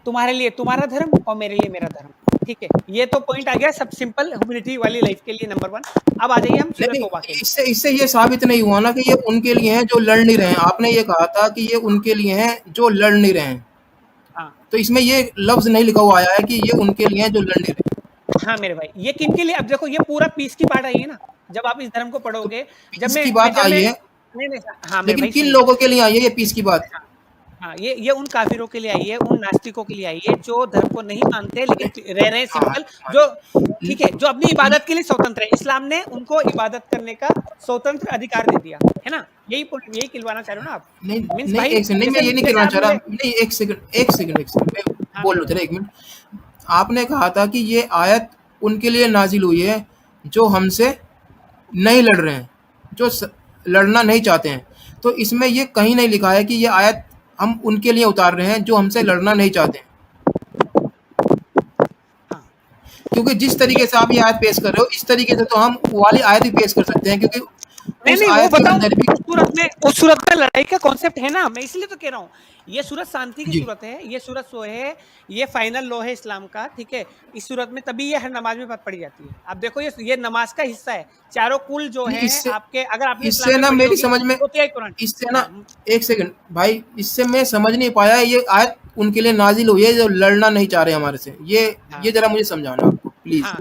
तुम्हारे लिए तुम्हारा धर्म और मेरे लिए मेरा धर्म, ठीक है। ये तो पॉइंट आ गया सब सिंपल ह्यूमैनिटी वाली लाइफ के लिए, नंबर 1। अब आ जाइए हम नहीं सूरत नहीं, तौबा के लिए। इससे इससे ये साबित नहीं हुआ ना कि ये उनके लिए हैं जो लड़ नहीं रहे हैं। आपने ये कहा था कि ये उनके लिए हैं जो लड़ नहीं रहे हैं, हाँ तो इसमें ये लफ्ज नहीं लिखा हुआ आया है कि ये उनके लिए हैं जो लड़ नहीं रहे। हाँ मेरे भाई, ये किन के लिए, अब देखो ये पूरा पीस की पार्ट आई है ना, जब आप इस धर्म को तो पढ़ोगे। जब पीस मैं की मैं बात जब आई मैं है, नहीं नहीं, हाँ मेरे लेकिन भाई किन सुनिए। लोगों के लिए आई है ये पीस की बात? हाँ, हाँ, ये उन काफिरों के लिए आई है, उन नास्तिकों के लिए आई है जो धर्म को नहीं मानते लेकिन रह रहे हैं हाँ सिंपल, हाँ। जो ठीक है, जो अपनी इबादत के लिए स्वतंत्र है। इस्लाम ने उनको इबादत करने का स्वतंत्र अधिकार दे दिया है ना, यही खिलवाना चाह रहे हो ना आप। नहीं मीन्स नहीं, भाई एक सेकंड, नहीं मैं जैसे ये नहीं जैसे कहना आप चाह रहा, मुझे, नहीं एक सेकंड एक सेकंड एक सेकंड, मैं हाँ बोल मेरे लो भाई, जरा, एक मिनट। आपने कहा था कि ये आयत उनके लिए नाजिल हुई है जो हमसे नहीं लड़ रहे हैं, जो लड़ना नहीं चाहते हैं। तो इसमें ये कहीं नहीं लिखा है कि ये आयत हम उनके लिए उतार रहे हैं जो हमसे लड़ना नहीं चाहते हैं, हाँ क्योंकि जिस तरीके ये से आप ये आयत पेश कर रहे हो, इस तरीके से तो हम वो वाली आयत भी पेश कर सकते हैं, क्योंकि नहीं उस नहीं, वो आयत के बताऊं, अंदर भी। उस सूरत में लड़ाई का कॉन्सेप्ट है ना, मैं इसलिए तो कह रहा हूँ। ये सूरत शांति की जी सूरत है, ये सूरत सो है, ये फाइनल लॉ है इस्लाम का, ठीक है। इस सूरत में तभी ये हर नमाज में पढ़ी जाती है। आप देखो ये नमाज का हिस्सा है। चारों कुल जो नहीं, है इससे आपके, अगर आपने इस्लाम इससे में ना पढ़ी मेरी होगी समझ में, तो तिहाई कुरान। इससे ना, हाँ एक सेकंड भाई, इससे मैं समझ नहीं पाया ये आयत उनके लिए नाजिल हुई है जो लड़ना नहीं चाह रहे हमारे से। ये हाँ जरा मुझे समझाना आपको प्लीज। हाँ,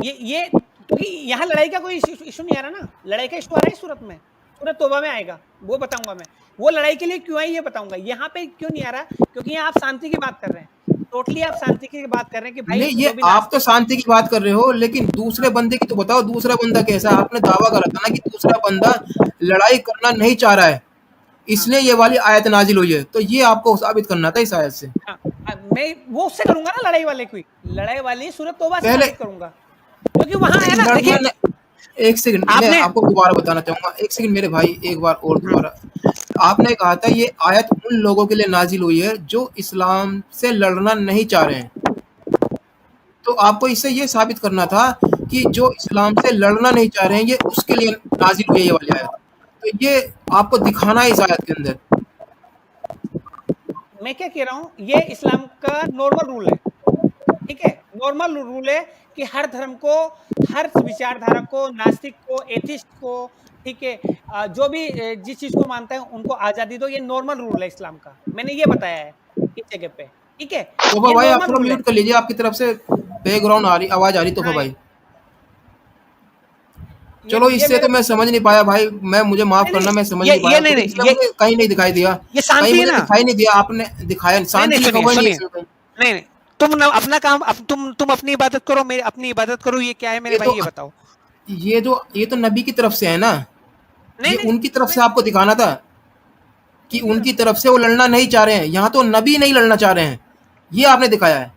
ये क्योंकि यहाँ लड़ाई का कोई इशू नहीं आ रहा ना, लड़ाई का इशू आ रहा है इस सूरत में, सूरत तौबा में आएगा, वो बताऊंगा मैं। वो लड़ाई के लिए क्यों आई ये बताऊंगा, यहाँ पे क्यों नहीं आ रहा, क्योंकि यहाँ आप शांति की बात कर रहे हैं, टोटली आप शांति की बात कर रहे हैं कि भाई नहीं, ये जो भी आप तो नास्तिक। शांति की बात कर रहे हो, लेकिन दूसरे बंदे की तो बताओ, दूसरा बंदा कैसा है? आपने दावा करा था ना कि दूसरा बंदा लड़ाई करना नहीं चाह रहा है, हाँ इसलिए ये वाली आयत नाजिल हुई है। तो ये आपको साबित करना था इस आयत से। हाँ, मैं वो उससे करूंगा ना, लड़ाई वाले की, लड़ाई वाली सूरत तौबा से पहले साबित करूंगा, क्योंकि वहां है नहीं, ना, लड़ना देखिए नहीं, एक सेकंड मैं आपने। आपको दोबारा बताना चाहूंगा, एक सेकंड मेरे भाई, एक बार और दोबारा। आपने कहा था ये आयत उन लोगों के लिए नाजिल हुई है जो इस्लाम से लड़ना नहीं चाह रहे हैं, तो आपको इससे ये साबित करना था कि जो इस्लाम से लड़ना नहीं चाह रहे हैं ये उसके लिए नाजिल हुई है ये वाली आयत। तो ये आपको दिखाना है इस आयत के अंदर। मैं क्या कह रहा हूँ, ये इस्लाम का नॉर्मल रूल है, ठीक है। नॉर्मल रूल है कि हर धर्म को, हर विचारधारा को, नास्तिक को, एथिस्ट को, ठीक है, जो भी जिस चीज को मानता है उनको आजादी दो, ये नॉर्मल रूल है इस्लाम का, मैंने ये बताया है इस जगह पे, ठीक है। तोफा ये भाई आप नॉर्मल थोड़ा रूल है। म्यूट कर लीजिए, आपकी तरफ से बैकग्राउंड आ रही, आवाज आ रही तोफा हाँ, भाई। चलो, ये इससे तो मेरे, मैं समझ नहीं पाया भाई, मैं मुझे माफ नहीं करना, नहीं, मैं समझ ये नहीं पाया, ये नहीं क्योंकि नहीं, इसमें मुझे कहीं नहीं दिखाई दिया, ये कहीं शांति है मुझे ना। दिखाई नहीं दिया, आपने दिखाया नहीं शांति नहीं, लिखा सुनिए हुआ ही नहीं सुनिए, है इसमें कहीं। नहीं नहीं, तुम ना अपना काम, तुम अपनी इबादत करो, मेरी अपनी इबादत करो, ये क्या है मेरे ये भाई, तो ये बताओ। ये तो नबी की तरफ से है ना, नहीं ये नहीं, उनकी तरफ इसमें से आपको दिखाना था कि किनकी तरफ उनकी से? तरफ से वो लड़ना नहीं चाह रहे हैं। यहाँ तो नबी नहीं लड़ना चाह रहे हैं, ये आपने दिखाया है।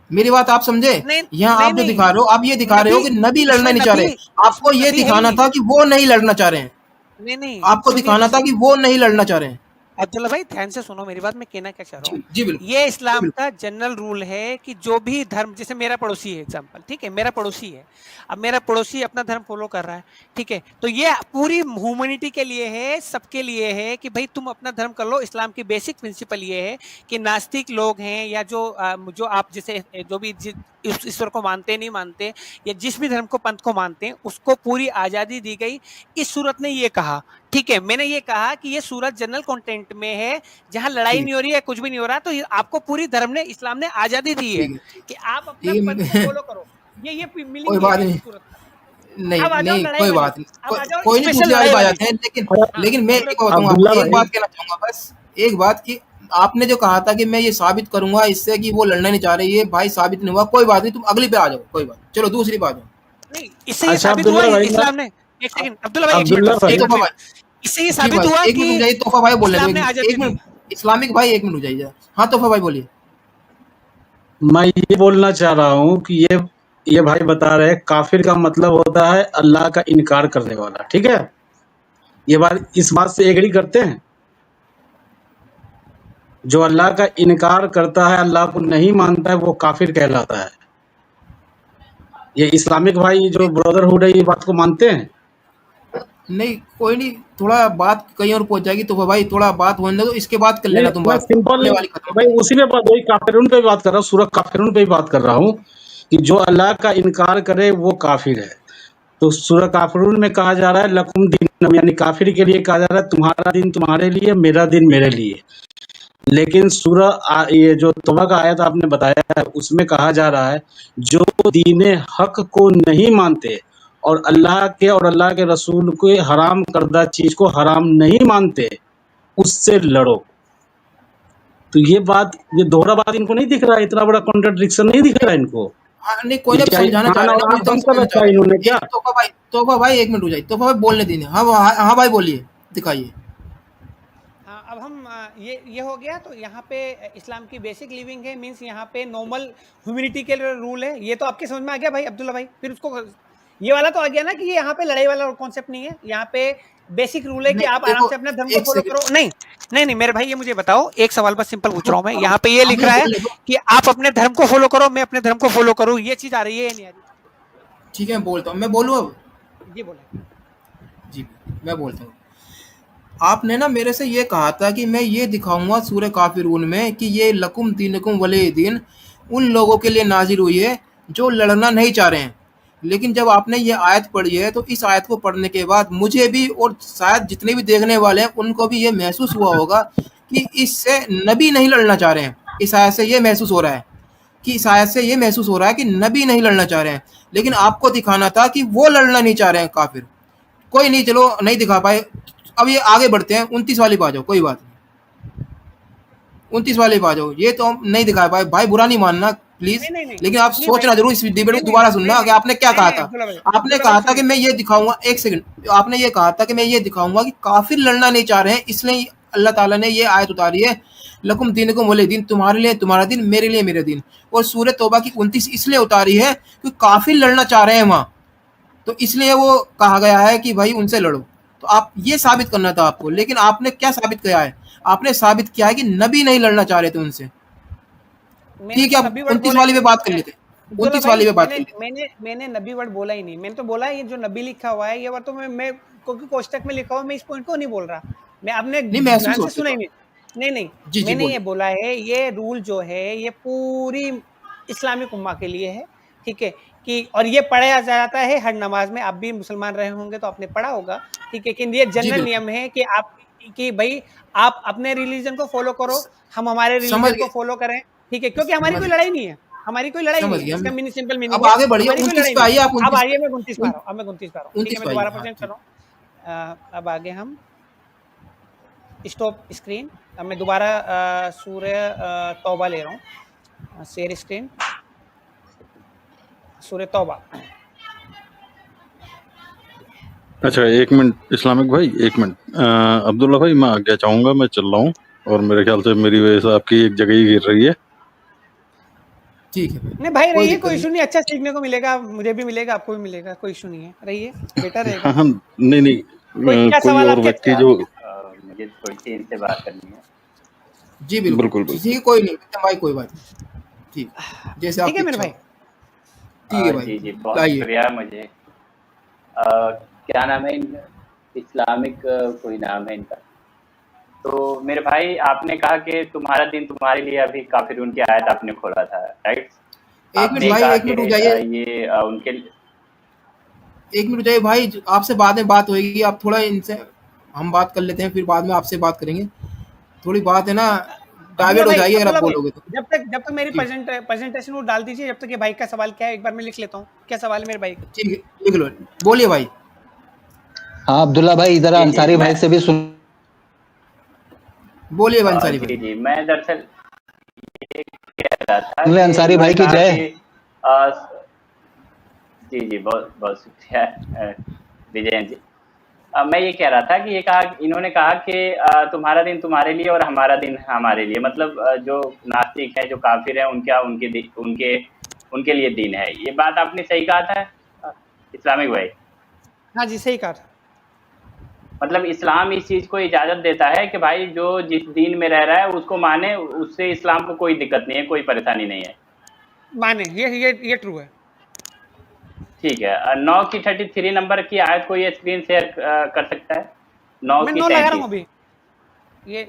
मेरी बात आप समझे? नहीं यहाँ नहीं आप जो नहीं, दिखा रहे हो, आप ये दिखा रहे हो नबी, कि नबी लड़ना इसमें नहीं चाह रहे। नबी, आपको इसमें ये नबी है ही दिखाना नहीं। था कि वो नहीं लड़ना चाह रहे हैं, नहीं नहीं, आपको सुनिए दिखाना तो था सही। कि वो नहीं लड़ना चाह रहे हैं। अब्दुल्ला भाई ध्यान से सुनो मेरी बात, मैं कहना क्या चाह रहा हूँ। जी बिल्कुल, ये जी इस्लाम बिल्कुल। का जनरल रूल है कि जो भी धर्म, जैसे मेरा पड़ोसी है एग्जांपल, ठीक है, मेरा पड़ोसी है, अब मेरा पड़ोसी अपना धर्म फॉलो कर रहा है, ठीक है, तो ये पूरी ह्यूमैनिटी के लिए है, सबके लिए है कि भाई तुम अपना धर्म कर लो। इस्लाम की बेसिक प्रिंसिपल ये है कि नास्तिक लोग हैं या जो आप जैसे जो भी ईश्वर को मानते नहीं मानते या जिस भी धर्म को पंथ को मानते हैं, उसको पूरी आजादी दी गई। इस सूरत ने ये कहा, ठीक है, मैंने ये कहा कि ये सूरत जनरल कंटेंट में है, जहां लड़ाई ठीक नहीं हो रही है, कुछ भी नहीं हो रहा, तो आपको पूरी धर्म ने, इस्लाम ने आजादी दी है ठीक है, कि आप अपना ठीक पंथ को है। फॉलो करो। ये कोई मीनिंग ये बात है नहीं, इस सूरत का। नहीं अब आ जाओ नहीं लड़ाई कोई वाली, बात नहीं, अब आ जाओ कोई नहीं, स्पेशल दूसरी वाली लड़ाई बात वाली। आते हैं, लेकिन हाँ, लेकिन मैं दूसरे एक बात बताऊंगा अब्दुल्ला आपको, एक भाई, बात कहना चाहूंगा बस, एक बात कि आपने जो कहा था कि मैं ये साबित करूंगा इससे कि वो लड़ना नहीं चाह रही, ये भाई साबित नहीं हुआ। कोई बात नहीं, तुम अगली पे आ जाओ, कोई बात। चलो दूसरी बात है। नहीं, इससे ये अच्छा साबित हुआ अब्दुल्ला भाई, मैं इस्लाम ने, एक सेकंड अब्दुल्ला भाई, एक मिनट अब्दुल्ला बस, भाई, एक तोहफा मिनट, भाई, इससे ये जी साबित भाई हुआ एक मिनट कि रुक जाइए, तोहफा भाई बोलने दो, इस्लाम एक ने मिनट, आजादी एक दी। मिनट, इस्लामिक भाई एक मिनट रुक जाइए। हाँ तोहफा भाई बोलिए। मैं ये बोलना चाह रहा हूँ कि ये भाई बता रहे हैं काफिर का मतलब होता है अल्लाह का इनकार करने वाला, ठीक है? ये बात, इस बात से एग्री करते हैं? जो अल्लाह का इनकार करता है, अल्लाह को नहीं मानता है, वो काफिर कहलाता है। ये इस्लामिक भाई जो ब्रदरहुड है, ये बात को मानते हैं? नहीं कोई नहीं, थोड़ा बात कहीं और पहुंच जाएगी, तोहफा भाई थोड़ा बात होने दो, इसके बाद कर नहीं, लेना तुम मैं बात, सिंपल अपने वाली खत्म भाई करो। उसी पे बात, वही काफिरून पे बात कर रहा हूँ, सूरह काफिरून पे ही बात कर रहा हूँ कि जो अल्लाह का इनकार करे वो काफिर है। तो सूरह काफिरून में कहा जा रहा है लकुम दीनुकुम, यानी काफिर के लिए कहा जा रहा है तुम्हारा दिन तुम्हारे लिए, मेरा दिन मेरे लिए। लेकिन ये जो तौबा का आयत आपने बताया है, उसमें कहा जा रहा है जो दीन हक को नहीं मानते और अल्लाह के रसूल के हराम करदा चीज को हराम नहीं मानते, उससे लड़ो। तो ये दोहरा बात इनको नहीं दिख रहा है? इतना बड़ा कॉन्ट्रडिक्शन नहीं दिख रहा है इनको? हाँ, नहीं कोई ये ना क्या समझाना चाह खाना रहे हैं और ना, मुझे आम तो बंद कर समझाना चाह रखा है रहे इन्होंने हैं। क्या? एक तोहफा भाई एक मिनट रुक जाइए, तोहफा भाई बोलने दीजिए। हाँ हाँ भाई बोलिए, दिखाइए। हाँ, अब हम ये हो गया। तो यहाँ पे इस्लाम की बेसिक लिविंग है, मींस यहाँ पे नॉर्मल ह्यूमैनिटी के रूल है। ये तो आपके समझ में आ गया भाई अब्दुल्ला भाई। फिर उसको ये वाला तो आ गया ना कि ये यहाँ पे लड़ाई वाला कॉन्सेप्ट नहीं है। यहाँ पे बेसिक रूल है कि नहीं आप आराम देखो, से अपना धर्म को एक फॉलो सेकंड, करो। नहीं नहीं नहीं मेरे भाई, ये मुझे बताओ, एक सवाल बस सिंपल पूछ देखो रहा हूँ मैं। यहाँ पे ये लिख हमें रहा है बोलने दो। कि आप अपने धर्म को फॉलो करो, मैं अपने धर्म को फॉलो करूँ, ये चीज आ रही है या नहीं आ रही? ठीक है मैं बोलता हूँ, मैं बोलूँ अब? जी बोले। जी मैं बोलता हूँ। आपने ना मेरे से ये कहा था कि मैं ये दिखाऊंगा सूरह काफिरून में कि ये लकुम दीनुकुम वलिय दीन उन लोगों के लिए नाजिल हुई है जो लड़ना नहीं चाह रहे हैं। लेकिन जब आपने ये आयत पढ़ी है तो इस आयत को पढ़ने के बाद मुझे भी और शायद जितने भी देखने वाले हैं उनको भी ये महसूस हुआ होगा कि इससे नबी नहीं लड़ना चाह रहे हैं। इस आयत से ये महसूस हो रहा है कि इस आयत से ये महसूस हो रहा है कि नबी नहीं लड़ना चाह रहे हैं। लेकिन आपको दिखाना था कि वो लड़ना नहीं चाह रहे हैं काफिर। कोई नहीं, चलो नहीं दिखा पाए, अब ये आगे बढ़ते हैं। 29 वाली पे आ जाओ, कोई बात नहीं, 29 वाले पे आ जाओ। ये तो हम नहीं दिखा पाए भाई, बुरा नहीं मानना प्लीज, नहीं नहीं नहीं लेकिन आप नहीं भाई, सोचना जरूर, इस डिबेट नहीं को नहीं दोबारा नहीं सुनना कि नहीं आपने क्या नहीं कहा नहीं था। अब्दुल्ला भाई, आपने अब्दुल्ला कहा भाई था कि सुनिए। मैं ये दिखाऊंगा, एक सेकंड, आपने ये कहा था कि मैं ये दिखाऊंगा कि काफिर लड़ना नहीं चाह रहे हैं, इसलिए अल्लाह ताला ने ये आयत उतारी है लकुम दीनुकुम वलिय दीन, तुम्हारे लिए तुम्हारा दिन, मेरे लिए मेरे दिन। और सूरह तौबा की 29 इसलिए उतारी है कि काफिर लड़ना चाह रहे हैं वहां, तो इसलिए वो कहा गया है कि भाई उनसे लड़ो। तो आप ये साबित करना था आपको, लेकिन आपने क्या साबित किया है? आपने साबित किया है कि नबी नहीं लड़ना चाह रहे थे उनसे। मैंने ठीक तो है, अब नबी वर्ड 29 बोला ही वाली पे नहीं। बात कर लेते, अब्दुल्ला 29 भाई, वाली पे बात कर मैंने लेते। मैंने मैंने नबी वर्ड बोला ही नहीं। मैंने तो बोला ये जो नबी लिखा हुआ है ये वर्ड तो मैं क्योंकि कोष्टक में लिखा हुआ, मैं इस पॉइंट को नहीं बोल रहा। मैं आपने नहीं महसूस ध्यान से होते सुना तो। ही नहीं। नहीं नहीं जी जी मैंने ये बोलिए। बोला है ये रूल जो है ये पूरी इस्लामिक उम्मा के लिए है, ठीक है, कि और ये पढ़ा जाता है हर नमाज में। आप भी मुसलमान रहे होंगे तो आपने पढ़ा होगा, ठीक है, कि ये जी जनरल बिल्कुल, नियम है कि आप कि भाई आप अपने रिलीजन को फॉलो करो, स- हम हमारे समझ रिलीजन को गए, फॉलो करें, ठीक है, क्योंकि हमारी समझ कोई गए, लड़ाई नहीं है। हमारी कोई लड़ाई समझ नहीं है, गया इसका मैं। मीनिंग सिंपल मीनिंग अब है आगे बढ़िए, हमारी कोई 29 लड़ाई पे नहीं आइए है। आप, अब 29 आइए, मैं 29 पे आ रहा हूँ, अब मैं 29 पे आ रहा हूँ, ठीक है, 29 मैं पे आइए, दोबारा हाँ प्रेजेंट कर ठीक। रहा हूँ। अब आगे हम स्टॉप स्क्रीन। अब मैं दोबारा सूर्य तौबा ले रहा हूँ, शेयर स्क्रीन, सूर्य तौबा। अच्छा एक मिनट इस्लामिक भाई, एक मिनट। अब्दुल्ला भाई मैं आज्ञा चाहूंगा, मैं चल रहा हूँ और मेरे ख्याल से मेरी वजह से आपकी एक जगह ही गिर रही है। ठीक है भाई, नहीं भाई कोई रहिए, दिक्कत कोई नहीं। इशू नहीं, अच्छा सीखने को मिलेगा, मुझे भी मिलेगा, आपको भी मिलेगा, कोई इशू नहीं है, रहिए, बेटर हाँ रहेगा। हाँ, नहीं नहीं, कोई क्या कोई सवाल और आपके? व्यक्ति जो मुझे थोड़ी सी इनसे बात करनी है। जी बिल्कुल बिल्कुल बिल्कुल। ठीक है, कोई नहीं भाई, कोई बात नहीं, ठीक, जैसे ठीक आपकी है मेरे इच्छा भाई। हो। ठीक है जी जी, भाई, बहुत लाइए। शुक्रिया। मुझे क्या नाम है इनका, इस्लामिक कोई नाम है इनका। तो मेरे भाई, आपने कहा कि तुम्हारा दिन तुम्हारे लिए, अभी काफिरून की आयत आपने खोला था, राइट? एक मिनट आपने भाई, कहा एक कि मिनट रुक जाइए, ये उनके एक मिनट जाइए भाई, आपसे बाद में बात होगी, आप थोड़ा इनसे हम बात कर लेते हैं, फिर बाद में आपसे बात करेंगे। थोड़ी बात है ना, डाइवर्ट हो जाइए अगर आप अब्दुल्ला भाई, बोलोगे तो। जब तक मेरी जी प्रेजेंटेशन वो डाल दीजिए, जब तक ये भाई का सवाल क्या है एक बार मैं लिख लेता हूँ। क्या सवाल है मेरे भाई का? ठीक है, लिख लो, बोलिए भाई। हाँ अब्दुल्ला भाई, इधर जी जी, अंसारी भाई से भी सुन। बोलिए अंसारी जी भाई। जी, मैं दरअसल ये कह रहा था वे कि अंसारी इन्होंने भाई की कहा जय। कि जी जी, बहुत बहुत शुक्रिया विजयन जी। मैं ये कह रहा था कि इन्होंने कहा कि तुम्हारा दिन तुम्हारे लिए और हमारा दिन हमारे लिए, मतलब जो नास्तिक है, जो काफिर है, उनके उनके लिए दिन है। ये बात आपने सही कहा था इस्लामिक भाई। हाँ जी, सही कहा था। मतलब इस्लाम इस चीज को इजाजत देता है कि भाई जो जिस दीन में रह रहा है उसको माने, उससे इस्लाम को कोई दिक्कत नहीं है, कोई परेशानी नहीं है। माने ये ट्रू है। ठीक है। 9 की 33 नंबर की आयत को ये स्क्रीन शेयर कर सकता है? 9 मैं की 9 लगा रहा 33। हूँ अभी।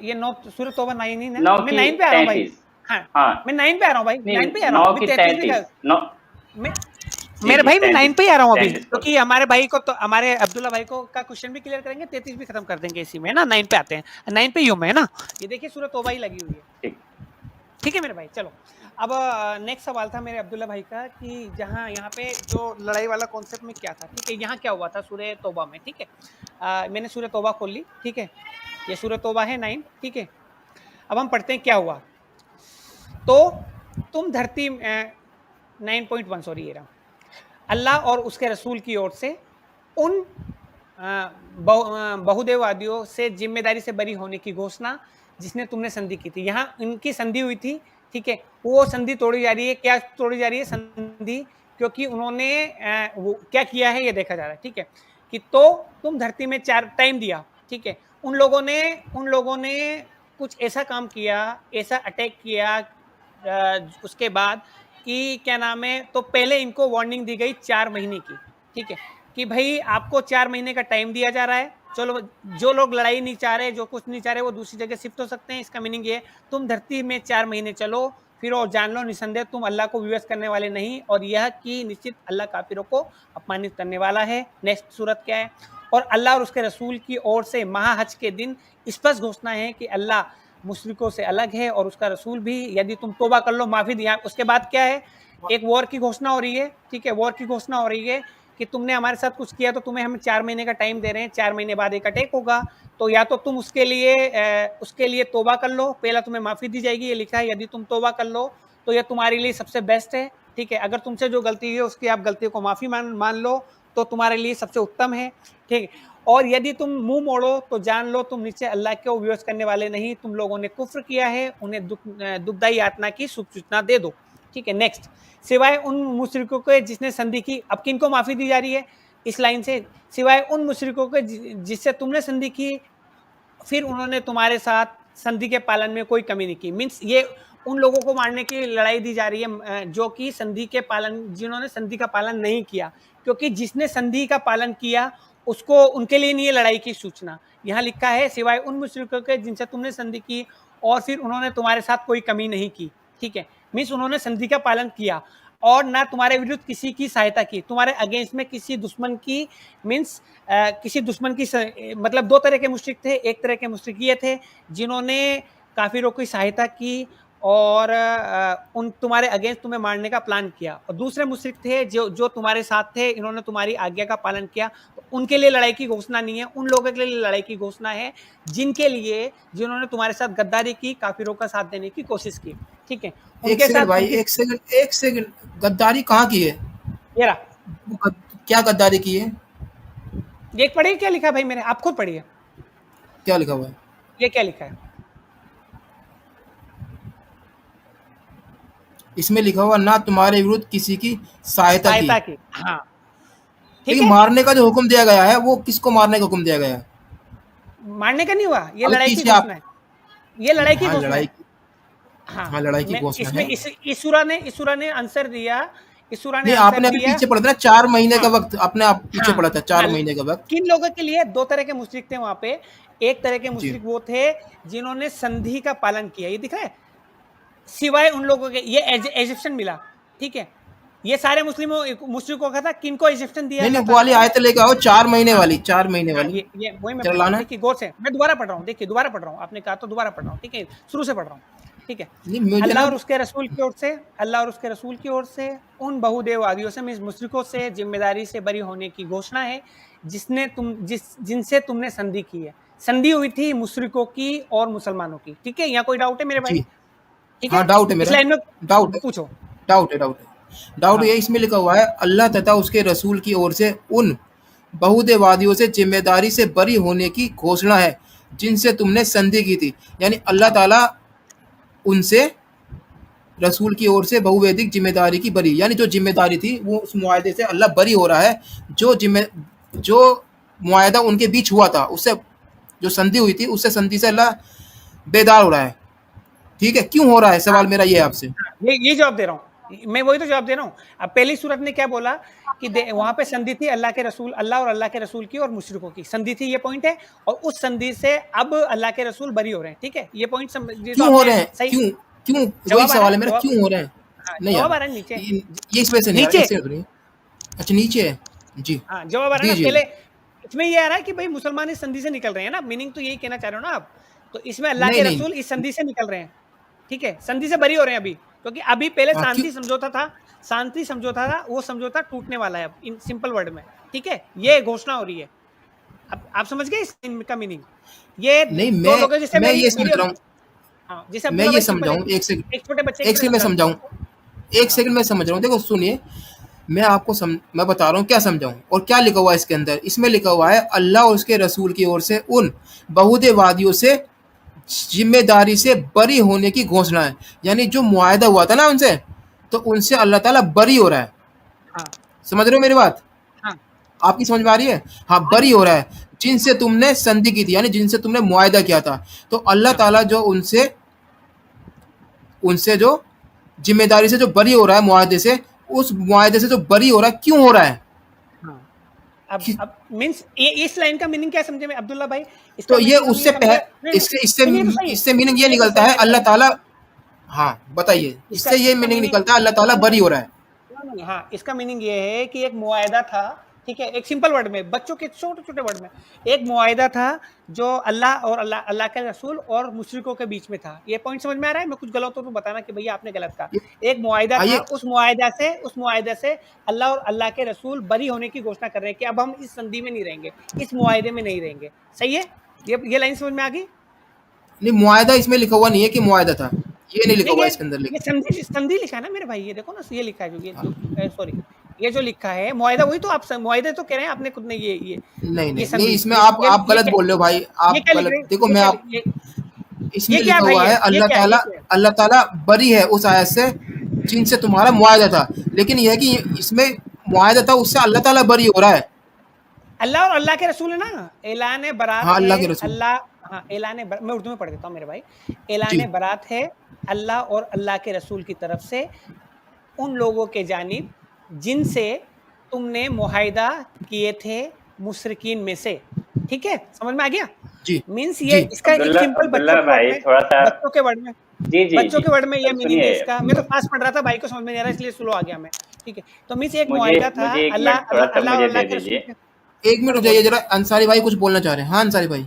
ये 9 सूरत तौबा 9 नहीं है 9 मैं की 9 पे आ रहा हूँ भाई। 33। हाँ, हाँ, मैं 9 पे आ रहा हूँ भाई, नहीं 9 पे आ रहा 9 हूँ अभी। की 33 भी 33। 9 मैं जी मेरे जी, भाई मैं 9 पे ही आ रहा हूँ अभी, 33 क्योंकि हमारे भाई को तो, हमारे अब्दुल्ला भाई को का क्वेश्चन भी क्लियर करेंगे, 33 भी खत्म कर देंगे इसी में ना। 9 पे आते हैं, 9 पे ही हूँ मैं ना। ये देखिए सूरत तौबा ही लगी हुई है। ठीक। ठीक है मेरे भाई, चलो अब नेक्स्ट सवाल था मेरे अब्दुल्ला भाई का कि जहाँ यहाँ पे जो लड़ाई वाला कॉन्सेप्ट में क्या था। ठीक है, यहाँ क्या हुआ था सूरह तौबा में। ठीक है, मैंने सूरह तौबा खोल ली। ठीक है, ये सूरह तौबा है 9। ठीक है, अब हम पढ़ते हैं क्या हुआ। तो तुम धरती 9.1 सॉरी ये रहा, अल्लाह और उसके रसूल की ओर से उन बहुदेववादियों से जिम्मेदारी से बरी होने की घोषणा जिसने तुमने संधि की थी। यहाँ इनकी संधि हुई थी। ठीक है, वो संधि तोड़ी जा रही है। क्या तोड़ी जा रही है संधि? क्योंकि उन्होंने वो क्या किया है ये देखा जा रहा है। ठीक है, कि तो तुम धरती में 4 टाइम दिया। ठीक है, उन लोगों ने कुछ ऐसा काम किया, ऐसा अटैक किया उसके बाद कि क्या नाम है, तो पहले इनको वार्निंग दी गई 4 महीने की। ठीक है, कि भाई आपको 4 महीने का टाइम दिया जा रहा है। चलो, जो लोग लड़ाई नहीं चाह रहे, जो कुछ नहीं चाह रहे, वो दूसरी जगह शिफ्ट हो सकते हैं। इसका मीनिंग ये, तुम धरती में 4 महीने चलो, फिर और जान लो निसंदेह तुम अल्लाह को विवश करने वाले नहीं, और यह कि निश्चित अल्लाह काफिरों को अपमानित करने वाला है। नेक्स्ट सूरत क्या है? और अल्लाह और उसके रसूल की ओर से महाहज के दिन स्पष्ट घोषणा है कि अल्लाह मुशरिकों से अलग है और उसका रसूल भी, यदि तुम तौबा कर लो, माफी दिया। उसके बाद क्या है? एक वॉर की घोषणा हो रही है। ठीक है, वॉर की घोषणा हो रही है कि तुमने हमारे साथ कुछ किया तो तुम्हें हम 4 महीने का टाइम दे रहे हैं। 4 महीने बाद एक अटैक होगा, तो या तो तुम उसके लिए तौबा कर लो, पहला तुम्हें माफी दी जाएगी, ये लिखा है। यदि तुम तौबा कर लो तो यह तुम्हारे लिए सबसे बेस्ट है। ठीक है, अगर तुमसे जो गलती हुई है उसकी आप गलतियों को माफी मान लो तो तुम्हारे लिए सबसे उत्तम है। ठीक, और यदि तुम मुंह मोड़ो तो जान लो तुम नीचे अल्लाह को विवश करने वाले नहीं। तुम लोगों ने कुफ्र किया है, उन्हें दुखदायी यातना की शुभ सूचना दे दो। ठीक है, नेक्स्ट, सिवाय उन मुशरिकों के जिसने संधि की। अब किनको माफी दी जा रही है इस लाइन से? सिवाय उन मुशरिकों के जिससे तुमने संधि की, फिर उन्होंने तुम्हारे साथ संधि के पालन में कोई कमी नहीं की। मीन्स ये उन लोगों को मारने की लड़ाई दी जा रही है जो कि संधि के पालन, जिन्होंने संधि का पालन नहीं किया, क्योंकि जिसने संधि का पालन किया उसको, उनके लिए नहीं है लड़ाई की सूचना। यहाँ लिखा है सिवाय उन मुशरिकों के जिनसे तुमने संधि की और फिर उन्होंने तुम्हारे साथ कोई कमी नहीं की। ठीक है, मीन्स उन्होंने संधि का पालन किया और ना तुम्हारे विरुद्ध किसी की सहायता की, तुम्हारे अगेंस्ट में किसी दुश्मन की। मीन्स किसी दुश्मन की मतलब 2 तरह के मुश्रिक थे। एक तरह के मुश्रिक ये थे जिन्होंने काफिरों की सहायता की और उन तुम्हारे अगेंस्ट तुम्हें मारने का प्लान किया, और दूसरे मुश्रिक थे जो तुम्हारे साथ थे, इन्होंने तुम्हारी आज्ञा का पालन किया। तो उनके लिए लड़ाई की घोषणा नहीं है, उन लोगों के लिए लड़ाई की घोषणा है जिन्होंने तुम्हारे साथ गद्दारी की, काफिरों का साथ देने की कोशिश की। ठीक है, एक सेकंड भाई, एक सेकंड, गद्दारी कहाँ की है? ये रहा, क्या गद्दारी की है? ये पढ़िए क्या लिखा है भाई मेरे, आप खुद पढ़िए क्या लिखा हुआ है। ये क्या लिखा है। इसमें लिखा हुआ ना तुम्हारे विरुद्ध किसी की सहायता की। हाँ, ठीक लेकिन है, मारने का जो हुक्म दिया गया है वो किसको मारने का हुक्म दिया गया है? मारने का नहीं हुआ, ये अभी लड़ाई की पीछे आप घोषणा है, ये लड़ाई की हाँ घोषणा लड़ाई है। हाँ, हाँ लड़ाई की मैं घोषणा इसमें है। इस सूरा ने आंसर दिया, इस सूरा ने नहीं आंसर आपने अभी दिया। पीछे पढ़ा था ना 4 महीने हाँ, का वक्त, आपने आप पीछे हाँ, पढ़ा था 4 हाँ, महीने का वक्त। किन लोगों के लिए 2 तरह के मुशरिक थे वहां पे। एक तरह के जी मुशरिक वो थे जिन्होंने संधि का पालन किया, ये दिख रहा है, सिवाय उन लोगों के, ये एजिप्शियन मिला, ठीक है। ये सारे मुश्रिकों का था, किनको एजिप्शियन दिया नहीं अल्लाह नहीं वो ताला वाली ने। आयत लेके आओ 4 महीने हाँ, वाली, 4 महीने हाँ, वाली ये वही मैं चला पढ़ रहा हूँ, लाना। देखिए गौर से, मैं दोबारा पढ़ रहा हूँ, देखिए दोबारा पढ़ रहा हूँ, आपने कहा तो दोबारा पढ़ रहा हूँ, ठीक है, शुरू से पढ़ रहा हूँ, ठीक है। नहीं मुझे अल्लाह ना और उसके रसूल की ओर से, अल्लाह और उसके रसूल की ओर से उन बहुदेववादियों से, मींस मुश्रिकों से जिम्मेदारी से बरी होने की घोषणा है, जिनसे तुमने संधि की है। संधि हुई थी मुश्रिकों की और मुसलमानों की, ठीक है। यहाँ कोई डाउट है मेरे भाई? जी ठीक हाँ है, डाउट है इस मेरा, लाइन में डाउट है, पूछो। डाउट है, डाउट है, डाउट हाँ, ये इसमें लिखा हुआ है अल्लाह तथा उसके रसूल की ओर से उन बहुदेवादियों से जिम्मेदारी से बरी होने की घोषणा है जिनसे तुमने संधि की थी। यानी अल्लाह हाँ, ताला उनसे रसूल की ओर से बहुवैदिक जिम्मेदारी की बरी, यानी जो जिम्मेदारी थी वो उस मुआहदे से अल्लाह बरी हो रहा है। जो मुआहदा उनके बीच हुआ था उससे, जो संधि हुई थी उससे संधि से अल्लाह बेदार हो रहा है। ठीक है, क्यों हो रहा है हाँ, सवाल मेरा ये है आपसे। ये जवाब दे रहा हूँ मैं, वही तो जवाब दे रहा हूँ। अब पहली सूरत ने क्या बोला कि वहां पे संधि थी अल्लाह के रसूल, अल्लाह और अल्लाह के रसूल की और मुशरिकों की संधि थी, ये पॉइंट है। और उस संधि से अब अल्लाह के रसूल बरी हो रहे हैं, ठीक है, ये पॉइंट ये तो क्यों हो आपने रहे हैं, सही क्यों क्यों वही जवाब आ रहा सवाल है, है मेरा, जवाब, क्यों हो रहे हैं। हाँ, नहीं जवाब आ यार रहा है नीचे, ये इस वजह से नहीं यार, नीचे, एक सेकंड सुनिए। अच्छा नीचे है, जी हाँ जवाब आ रहा है ना। दीजिए। पहले इसमें ये आ रहा है कि भाई मुसलमान इस संधि से निकल रहे हैं ना, मीनिंग तो यही कहना चाह रहे हो ना आप। तो इसमें अल्लाह नहीं के नहीं रसूल इस संधि से निकल रहे हैं, ठीक है, संधि से बरी हो रहे हैं अभी, क्योंकि अभी पहले हाँ क्यों, शांति समझौता था, शांति समझौता था, वो समझौता टूटने वाला है अब, इन सिंपल वर्ड में, ठीक है, ये घोषणा हो रही है। अब आप समझ गए इसका मीनिंग। ये नहीं दो लोग हैं, जैसे मैं मेरी ये समझ मेरी रहा हूँ, हाँ, जैसे मैं अब्दुल्ला ये भाई सिंपल समझाऊँ एक सेकंड, एक छोटे बच्चे की एक तरह सेकंड मैं समझा समझाऊँ, दो। एक सेकंड मैं समझ रहा हूँ। देखो सुनिए, मैं आपको मैं बता रहा हूँ क्या समझाऊँ और क्या लिखा हुआ है इसके अंदर। इसमें लिखा हुआ है अल्लाह और उसके रसूल की ओर से उन बहुदेवादियों से जिम्मेदारी से बरी होने की घोषणा है। यानी जो मुआहदा हुआ था ना उनसे, तो उनसे अल्लाह ताला बरी हो रहा है। हाँ, समझ रहे हो मेरी बात, हाँ, आपकी समझ में आ रही है। हाँ बरी हो रहा है, जिनसे तुमने संधि की थी, यानी जिनसे तुमने मुआहदा किया था। तो अल्लाह हाँ, ताला जो उनसे उनसे जो जिम्मेदारी से जो बरी हो रहा है मुआहदे से, उस मुआहदे से जो बरी हो रहा है, क्यों हो रहा है। हाँ। अब मींस ये इस लाइन का मीनिंग क्या समझे में अब्दुल्ला भाई? इसका तो ये मीनिंग उससे इससे इससे सुनिए तो सही, इससे मीनिंग ये सुनिए तो निकलता सही है मेरे अल्लाह भाई। ताला, हाँ बताइए, इसका इससे ये इसका मीनिंग मीनिंग, निकलता है अल्लाह ताला बरी हो रहा है। नहीं, हाँ, इसका मीनिंग ये है कि एक मुआहदा था, ठीक है, एक सिंपल वर्ड में, बच्चों के छोटे छोटे वर्ड में, एक मुआहदा था जो अल्लाह और अल्लाह के रसूल और मुशरिकों के बीच में था। ये पॉइंट समझ में आ रहा है? मैं कुछ गलत हो तो बताना कि भैया आपने गलत कहा। एक मुआहदा था, आइए उस मुआहदा से अल्लाह और अल्लाह के रसूल बरी होने की घोषणा कर रहे हैं कि अब हम इस संधि में नहीं रहेंगे, इस मुआहदे में नहीं रहेंगे। सही है? ये लाइन समझ में आ गई? नहीं, मुआहदा इसमें लिखा हुआ नहीं है कि मुआहदा था, ये नहीं लिखा नहीं, हुआ इसके अंदर ये लेकिन। संधि लिखा है ना मेरे भाई, ये देखो ना, ये लिखा है हाँ, जो सॉरी, ये जो लिखा है मुआहदा, वही तो आप मुआहदे तो कह रहे हैं आपने खुद ने, नहीं ये नहीं नहीं, संधि, इसमें आप ये गलत बोल रहे हो भाई, ये आप क्या लिख गलत रहे हैं? देखो। ये मैं क्या आप ये इसमें क्या है लिखा भाई? हुआ है ये क्या है? ये क्या है? अल्लाह ताला बरी है उस आयत से जिनसे तुम्हारा मुआहदा था। लेकिन यह है कि इसमें मुआहदा था उससे अल्लाह ताला बरी हो रहा है। अल्लाह और अल्लाह के रसूल है ना, ऐलान बरात हाँ है अल्लाह के रसूल, अल्लाह, हाँ, मैं उर्दू में पढ़ देता हूँ मेरे भाई। जी ऐलान बरात है अल्लाह और अल्लाह के रसूल की तरफ से उन लोगों के जानिब जिनसे तुमने मुआहदा किए थे मुशरिकीन में से, ठीक है, समझ में आ गया? जी मीन्स ये जी इसका एक सिंपल अब्दुल्ला भाई थोड़ा सा, बच्चों के वर्ड में, जी जी बच्चों जी, के वर्ड में ये मीनिंग है सुनिए, इसका। मैं तो फास्ट पढ़ रहा था, भाई को समझ में नहीं आ रहा इसलिए स्लो आ गया मैं, ठीक है। तो मीन्स एक मुझे मुआहदा था मुझे एक अल्लाह मिनट थोड़ा अल्लाह सा अल्लाह और मुझे अल्लाह दे के रसूल दीजिए। के। एक मिनट बोलो हो जाइए बोलो। जरा, अंसारी भाई कुछ बोलना चाह रहे हैं। हाँ अंसारी भाई,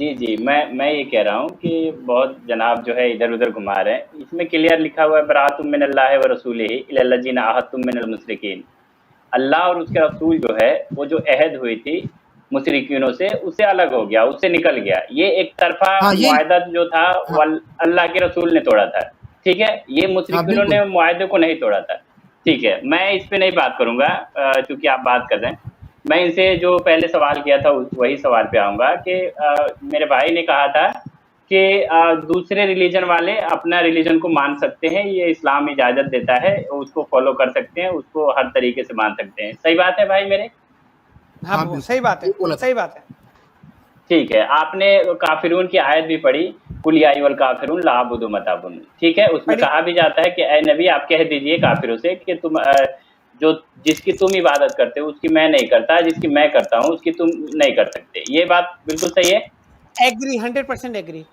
जी जी, मैं ये कह रहा हूँ कि बहुत जनाब जो है इधर उधर घुमा रहे हैं। इसमें क्लियर लिखा हुआ है बराअतुम मिनल्लाहि व रसूलिही इलल्लज़ीना आहदतुम मिनल मुशरिकीन। अल्लाह और उसके रसूल जो है वो जो अहद हुई थी मुशरिकीनों से, उससे अलग हो गया, उससे निकल गया। ये एक तरफा हाँ ये, मुआहदा जो था हाँ वो अल्लाह के रसूल ने तोड़ा था, ठीक है, ये हाँ मुशरिकीनों बिल्कुल, ने मुआहदे को नहीं तोड़ा था, ठीक है। मैं इस पे नहीं बात करूंगा क्योंकि आप बात कर रहे हैं। मैं इनसे जो पहले सवाल किया था वही सवाल पे आऊँगा कि मेरे भाई ने कहा था कि दूसरे रिलीजन वाले अपना रिलीजन को मान सकते हैं, ये इस्लाम इजाज़त देता है, उसको फॉलो कर सकते हैं, उसको हर तरीके से मान सकते हैं। सही बात है भाई मेरे? हाँ हाँ, बिल्कुल सही बात है, ये बोला था। सही बात है। ठीक है, आपने काफिरून की आयत भी पढ़ी, कुल या अय्युहल काफिरून ला अअबुदु मा ताबुदून, ठीक है, उसमें पढ़ी। कहा भी जाता है कि ए नबी आप कह दीजिए काफिरों से कि तुम जो जिसकी तुम इबादत करते हो उसकी मैं नहीं करता, जिसकी मैं करता हूँ उसकी तुम नहीं कर सकते। ये बात बिल्कुल सही है? Agree, 100% agree.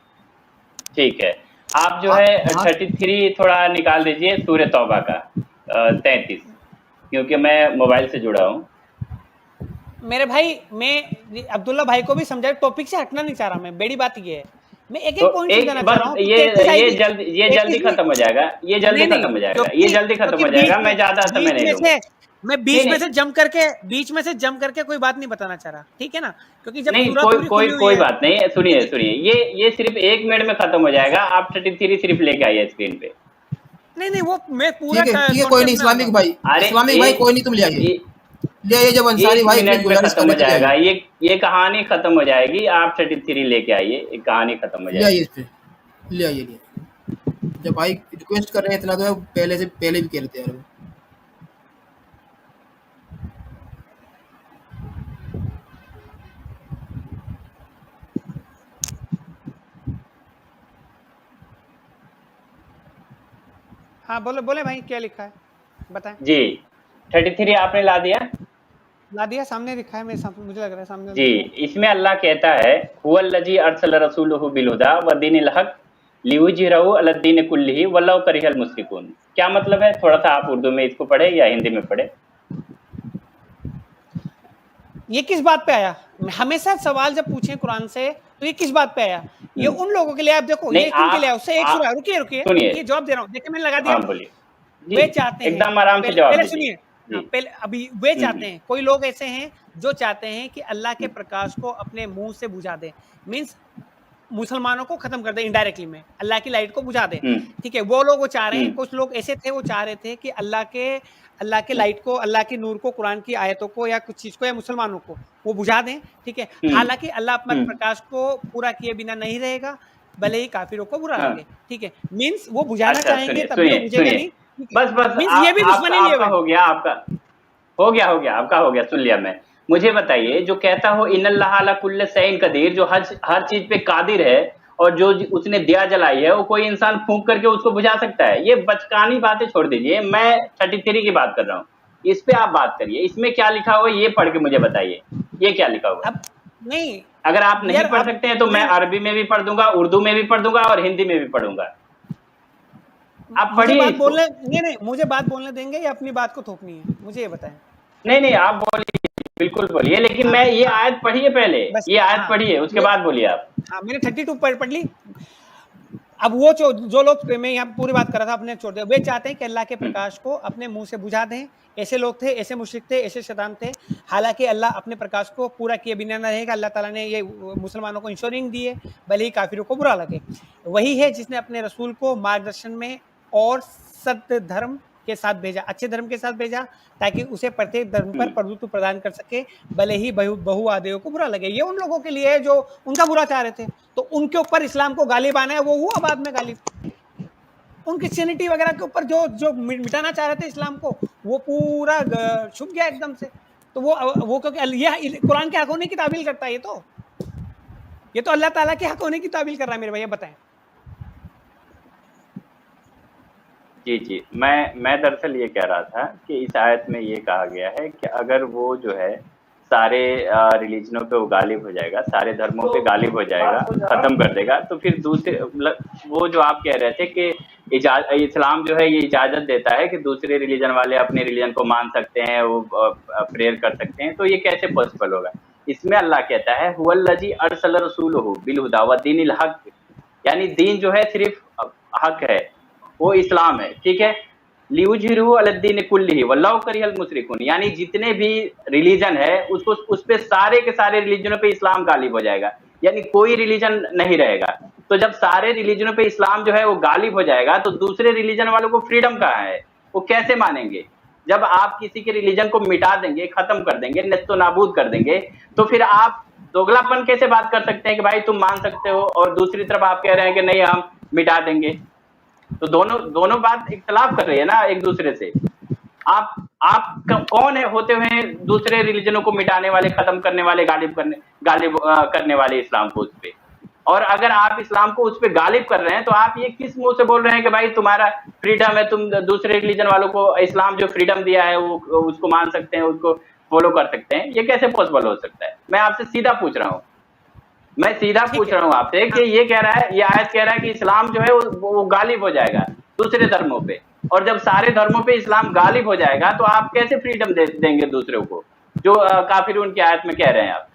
ठीक है, आप जो है 33 थोड़ा निकाल दीजिए सूरह तौबा का 33, क्योंकि मैं मोबाइल से जुड़ा हूँ। मेरे भाई, मैं अब्दुल्ला भाई को भी समझा, टॉपिक से हटना नहीं चाह रहा मैं, बड़ी बात ये है, मैं एक तो पॉइंट एक समझाना चाह रहा बस हूँ। 33 ये आएगी, जल्दी 33 में खत्म हो जाएगा, ये जल्दी नहीं, खत्म हो जाएगा, ये क्योंकि जल्दी खत्म क्योंकि हो जाएगा, मैं ज्यादा समय नहीं लूंगा। मैं नहीं बीच में नहीं से जम करके कोई बात नहीं बताना चाह रहा, ठीक है ना, क्योंकि जब नहीं, सूरह कोई पूरी कोई खुली हुई कोई है। बात नहीं, सुनिए सुनिए, ये सिर्फ 1 मिनट में खत्म हो जाएगा। आप 33 सिर्फ लेके आइए स्क्रीन पे। नहीं, वो मैं पूरा ठीक है, कोई कॉन्सेप्ट नहीं में आऊंगा। अरे इस्लामिक भाई कोई नहीं, तुम ले आइए, ले आइए। जब अंसारी 1 भाई प्लीज मिनट में गुजारिश कर खत्म हो लेते ले जाएगा, आइए, ये कहानी खत्म हो जाएगी। आप 33 लेके आइए, ये कहानी खत्म हो ले आइए जाएगी। इस पे, ले आइए, ले आइए। जब भाई रिक्वेस्ट कर रहे हैं इतना तो पहले भी कह रहे थे यार वो। हाँ, बोले बोले भाई, क्या लिखा है बताएं। जी 33 आपने ला दिया? ला दिया, सामने लिखा है, मेरे सामने, मुझे लग रहा है सामने जी, लिखा है। इसमें अल्लाह कहता है हुवल्लज़ी अरसल रसूलहु बिल हुदा व दीनिल हक लियुज़हिरहु अला दीन कुल्लिही वलौ करिहल मुश्रिकून। क्या मतलब है? थोड़ा सा आप उर्दू में इसको पढ़े या हिंदी में पढ़े। ये किस बात पे आया? हमेशा सवाल जब पूछे कुरान से तो ये किस बात पे आया? ये उन लोगों के लिए, आप देखो ये नहीं, किन के लिए, आप उससे एक सुना, रुकिए सुनिए। ये जवाब दे रहा हूँ, देखिए मैंने लगा दिया। हाँ बोलिए वे जी, चाहते हैं, एकदम आराम से जवाब पहले दीजिए। सुनिए, जी। पहले अभी वे चाहते हैं, कोई लोग ऐसे हैं जो चाहते हैं कि अल्लाह के प्रकाश को अपने मुंह से बुझा दें, मीन्स मुसलमानों को खत्म कर दे इनडायरेक्टली में, अल्लाह की लाइट को बुझा दे, ठीक है, वो लोग वो चाह रहे हैं। कुछ लोग ऐसे थे वो चाह रहे थे कि अल्लाह के लाइट को, अल्लाह की नूर को, कुरान की आयतों को या कुछ चीज को या मुसलमानों को वो बुझा दें, ठीक है। हालांकि अल्लाह अपने प्रकाश को पूरा किए बिना नहीं रहेगा, भले ही काफिरों को बुरा लगे, ठीक है, मीन्स वो बुझाना अच्छा, चाहेंगे तब भी वो बुझेगा नहीं, बस मीन्स ये भी दुश्मनी लिए आपका हुए। हो गया, आपका हो गया, सुन लिया मैं। मुझे बताइए, जो कहता हो इन्नल्लाह अला कुल्लि शैइन कदीर, जो हर चीज पे कादिर है और जो उसने दिया जलाई है, वो कोई इंसान फूंक करके उसको बुझा सकता है? ये बचकानी बातें छोड़ दीजिए, मैं 33 की बात कर रहा हूँ, इस पे आप बात करिए। इसमें क्या लिखा हुआ है ये पढ़ के मुझे बताइए, ये क्या लिखा हुआ है? अब नहीं, अगर आप नहीं पढ़ सकते हैं तो मैं अरबी में भी पढ़ दूंगा, उर्दू में भी पढ़ दूंगा और हिंदी में भी पढ़ूंगा। आप पढ़िए बात इसको। बोलने नहीं, मुझे बात बोलने देंगे या अपनी बात को थोपनी है, मुझे ये बताएं। नहीं, आप बोलिए, बिल्कुल बोलिए, लेकिन मैं ये आयत पढ़िए पहले, ये आयत पढ़िए, उसके बाद बोलिए आप। हाँ, मैंने 32 पढ़ ली। अब वो जो लोग, मैं यहाँ पूरी बात कर रहा था, अपने छोड़ दिया, वे चाहते हैं कि अल्लाह के प्रकाश को अपने मुंह से बुझा दें। ऐसे लोग थे, ऐसे मुशरिक थे, ऐसे शैतान थे। हालांकि अल्लाह अपने प्रकाश को पूरा किए बिना न रहेगा। अल्लाह ताला ने ये मुसलमानों को इंश्योरिंग दी है, भले ही काफिरों को बुरा लगे। वही है जिसने अपने रसूल को मार्गदर्शन में और सत्य धर्म के साथ भेजा, अच्छे धर्म के साथ भेजा, ताकि उसे प्रत्येक धर्म पर प्रभुत्व प्रदान कर सके, भले ही बहुआदेयों को बुरा लगे। ये उन लोगों के लिए है जो उनका बुरा चाह रहे थे, तो उनके ऊपर इस्लाम को गालिब आना है, वो हुआ बाद में गालिब। उन क्रिश्चियनिटी वगैरह के ऊपर जो मिटाना चाह रहे थे इस्लाम को, वो पूरा छुप गया एकदम से। तो वो क्योंकि ये कुरान के हक होने की ताबील करता है, ये तो अल्लाह ताला के हक होने की ताबील कर रहा है मेरे भैया, बताएं। जी, मैं दरअसल ये कह रहा था कि इस आयत में ये कहा गया है कि अगर वो जो है सारे रिलीजनों पे वो गालिब हो जाएगा, सारे धर्मों पे गालिब हो जाएगा, खत्म कर देगा, तो फिर दूसरे, वो जो आप कह रहे थे कि इस्लाम जो है ये इजाजत देता है कि दूसरे रिलीजन वाले अपने रिलीजन को मान सकते हैं, वो प्रेयर कर सकते हैं, तो ये कैसे पॉसिबल होगा? इसमें अल्लाह कहता है हुवल्लज़ी अरसल रसूलहु बिल हुदा व दीनिल हक, यानी दीन जो है सिर्फ हक है, वो इस्लाम है, ठीक है। लियुज़हिरहु अला दीन कुल्लिही वल्लाहु करिहल मुश्रिकून, यानी जितने भी रिलीजन है उसको उस पे सारे के सारे रिलीजनों पे इस्लाम गालिब हो जाएगा, यानी कोई रिलीजन नहीं रहेगा। तो जब सारे रिलीजनों पे इस्लाम जो है वो गालिब हो जाएगा, तो दूसरे रिलीजन वालों को फ्रीडम कहाँ है? वो कैसे मानेंगे? जब आप किसी के रिलीजन को मिटा देंगे, खत्म कर देंगे, नेस्तो नाबूद कर देंगे, तो फिर आप दोगलापन कैसे बात कर सकते हैं कि भाई तुम मान सकते हो, और दूसरी तरफ आप कह रहे हैं कि नहीं हम मिटा देंगे? तो दोनों बात इख्तलाफ कर रही है ना एक दूसरे से। आप कौन है होते हुए दूसरे रिलीजनों को मिटाने वाले, खत्म करने वाले, गालिब करने वाले इस्लाम को उस पे। और अगर आप इस्लाम को उस पे गालिब कर रहे हैं तो आप ये किस मुंह से बोल रहे हैं कि भाई तुम्हारा फ्रीडम है, तुम दूसरे रिलीजन वालों को इस्लाम जो फ्रीडम दिया है वो उसको मान सकते हैं, उसको फॉलो कर सकते हैं? ये कैसे पॉसिबल हो सकता है? मैं आपसे सीधा पूछ रहा हूँ, मैं सीधा पूछ रहा हूँ आपसे कि ये कह रहा है, ये आयत कह रहा है कि इस्लाम जो है वो गालिब हो जाएगा दूसरे धर्मों पे, और जब सारे धर्मों पे इस्लाम गालिब हो जाएगा तो आप कैसे फ्रीडम देंगे दूसरों को, जो काफिर उनकी आयत में कह रहे हैं? आप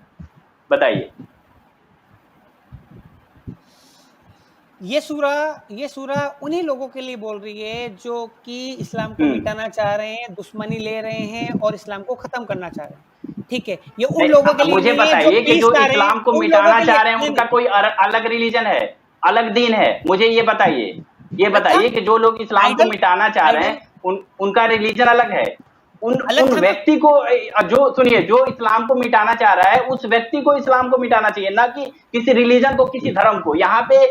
बताइए। ये सूरा उन्हीं लोगों के लिए बोल रही है जो कि इस्लाम को मिटाना चाह रहे हैं, दुश्मनी ले रहे हैं और इस्लाम को खत्म करना चाह रहे हैं। ठीक है, ये उन लोगों के लिए मुझे नहीं है बताइए कि जो पीस इस्लाम को उन लोगों मिटाना के चाह रहे लिए हैं उनका कोई अलग रिलीजन है, अलग दीन है? मुझे ये बताइए, ये बताइए कि जो लोग इस्लाम को मिटाना चाह रहे हैं उनका रिलीजन अलग है। उन व्यक्ति को जो सुनिए, जो इस्लाम को मिटाना चाह रहा है उस व्यक्ति को इस्लाम को मिटाना चाहिए, ना कि किसी रिलीजन को, किसी धर्म को। यहाँ पे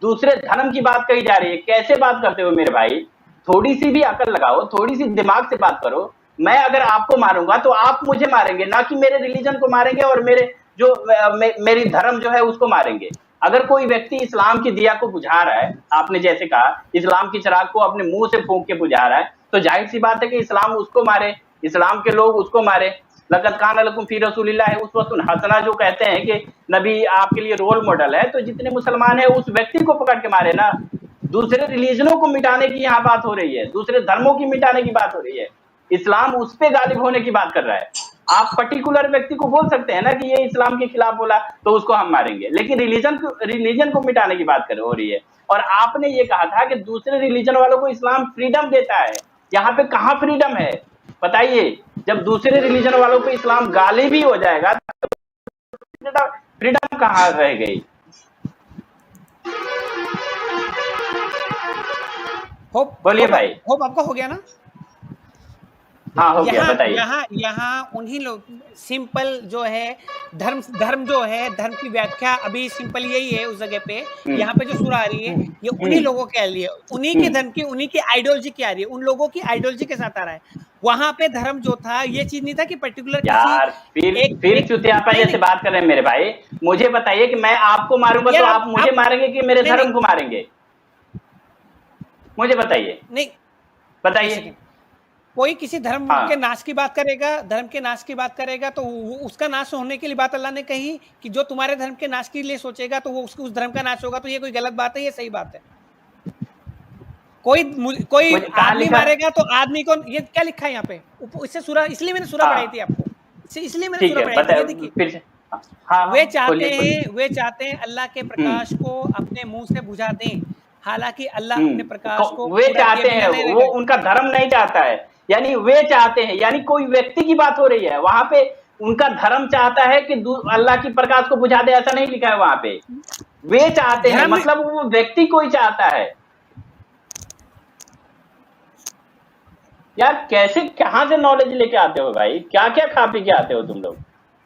दूसरे धर्म की बात कही जा रही है। कैसे बात करते हो मेरे भाई? थोड़ी सी भी अकल लगाओ, थोड़ी सी दिमाग से बात करो। मैं अगर आपको मारूंगा तो आप मुझे मारेंगे, ना कि मेरे रिलीजन को मारेंगे और मेरे जो मेरी धर्म जो है उसको मारेंगे। अगर कोई व्यक्ति इस्लाम की दिया को बुझा रहा है, आपने जैसे कहा इस्लाम की चिराग को अपने मुंह से फूंक के बुझा रहा है, तो जाहिर सी बात है कि इस्लाम उसको मारे, इस्लाम के लोग उसको मारे। लक़द कान लकुम फी रसूलिल्लाहि उस्वतुन हसना जो कहते हैं कि नबी आपके लिए रोल मॉडल है, तो जितने मुसलमान हैं उस व्यक्ति को पकड़ के मारे ना। दूसरे रिलीजनों को मिटाने की यहाँ बात हो रही है, दूसरे धर्मों की मिटाने की बात हो रही है। इस्लाम उस पे गालिब होने की बात कर रहा है। आप पर्टिकुलर व्यक्ति को बोल सकते हैं ना कि ये इस्लाम के खिलाफ बोला तो उसको हम मारेंगे, लेकिन रिलीजन को मिटाने की बात हो रही है। और आपने ये कहा था कि दूसरे रिलीजन वालों को इस्लाम फ्रीडम देता है। यहाँ पे कहाँ फ्रीडम है बताइए? जब दूसरे रिलीजन वालों को इस्लाम गालिब ही हो जाएगा तो फ्रीडम कहाँ रह गई? बोलिए भाई। होप आपका हो गया ना? हाँ हो गया, बताइए। यहाँ उन्हीं लोग सिंपल जो है धर्म जो है, धर्म की व्याख्या अभी सिंपल यही है उस जगह पे। यहाँ पे जो सूरा आ रही है ये उन्हीं लोगों के लिए, उन्हीं के धर्म की, उन्हीं की आइडियोलॉजी की आ रही है, उन लोगों की आइडियोलॉजी के साथ आ रहा है। वहां पे धर्म जो था ये चीज नहीं था कि पर्टिकुलर यार फिर चुतियापा जैसे बात कर रहे हैं मेरे भाई। मुझे बताइए कि मैं आपको मारूंगा तो आप मुझे मारेंगे कि मेरे धर्म को मारेंगे? मुझे बताइए। नहीं बताइए। कोई किसी धर्म के नाश की बात करेगा, धर्म के नाश की बात करेगा तो उसका नाश होने के लिए बात अल्लाह ने कही कि जो तुम्हारे धर्म के नाश के लिए सोचेगा तो वो उस धर्म का नाश होगा। तो ये कोई गलत बात है? ये सही बात है। कोई आदमी मारेगा तो आदमी को, ये क्या लिखा है यहाँ पे? इससे सूरा, इसलिए मैंने सूरा पढ़ाई थी आपको, इसलिए मैंने सूरा पढ़ाई थी। देखिए वे चाहते हैं अल्लाह के प्रकाश को अपने मुंह से बुझा दें, हालांकि अल्लाह अपने प्रकाश को वे चाहते हैं, वो उनका धर्म नहीं चाहता है। यानी वे चाहते हैं, यानी कोई व्यक्ति की बात हो रही है वहां पे। उनका धर्म चाहता है कि अल्लाह की प्रकाश को बुझा दे, ऐसा नहीं लिखा है वहां पे। वे चाहते हैं, मतलब वो व्यक्ति कोई चाहता है। यार कैसे, कहां से नॉलेज लेके आते हो भाई? क्या क्या खा पी के आते हो तुम लोग?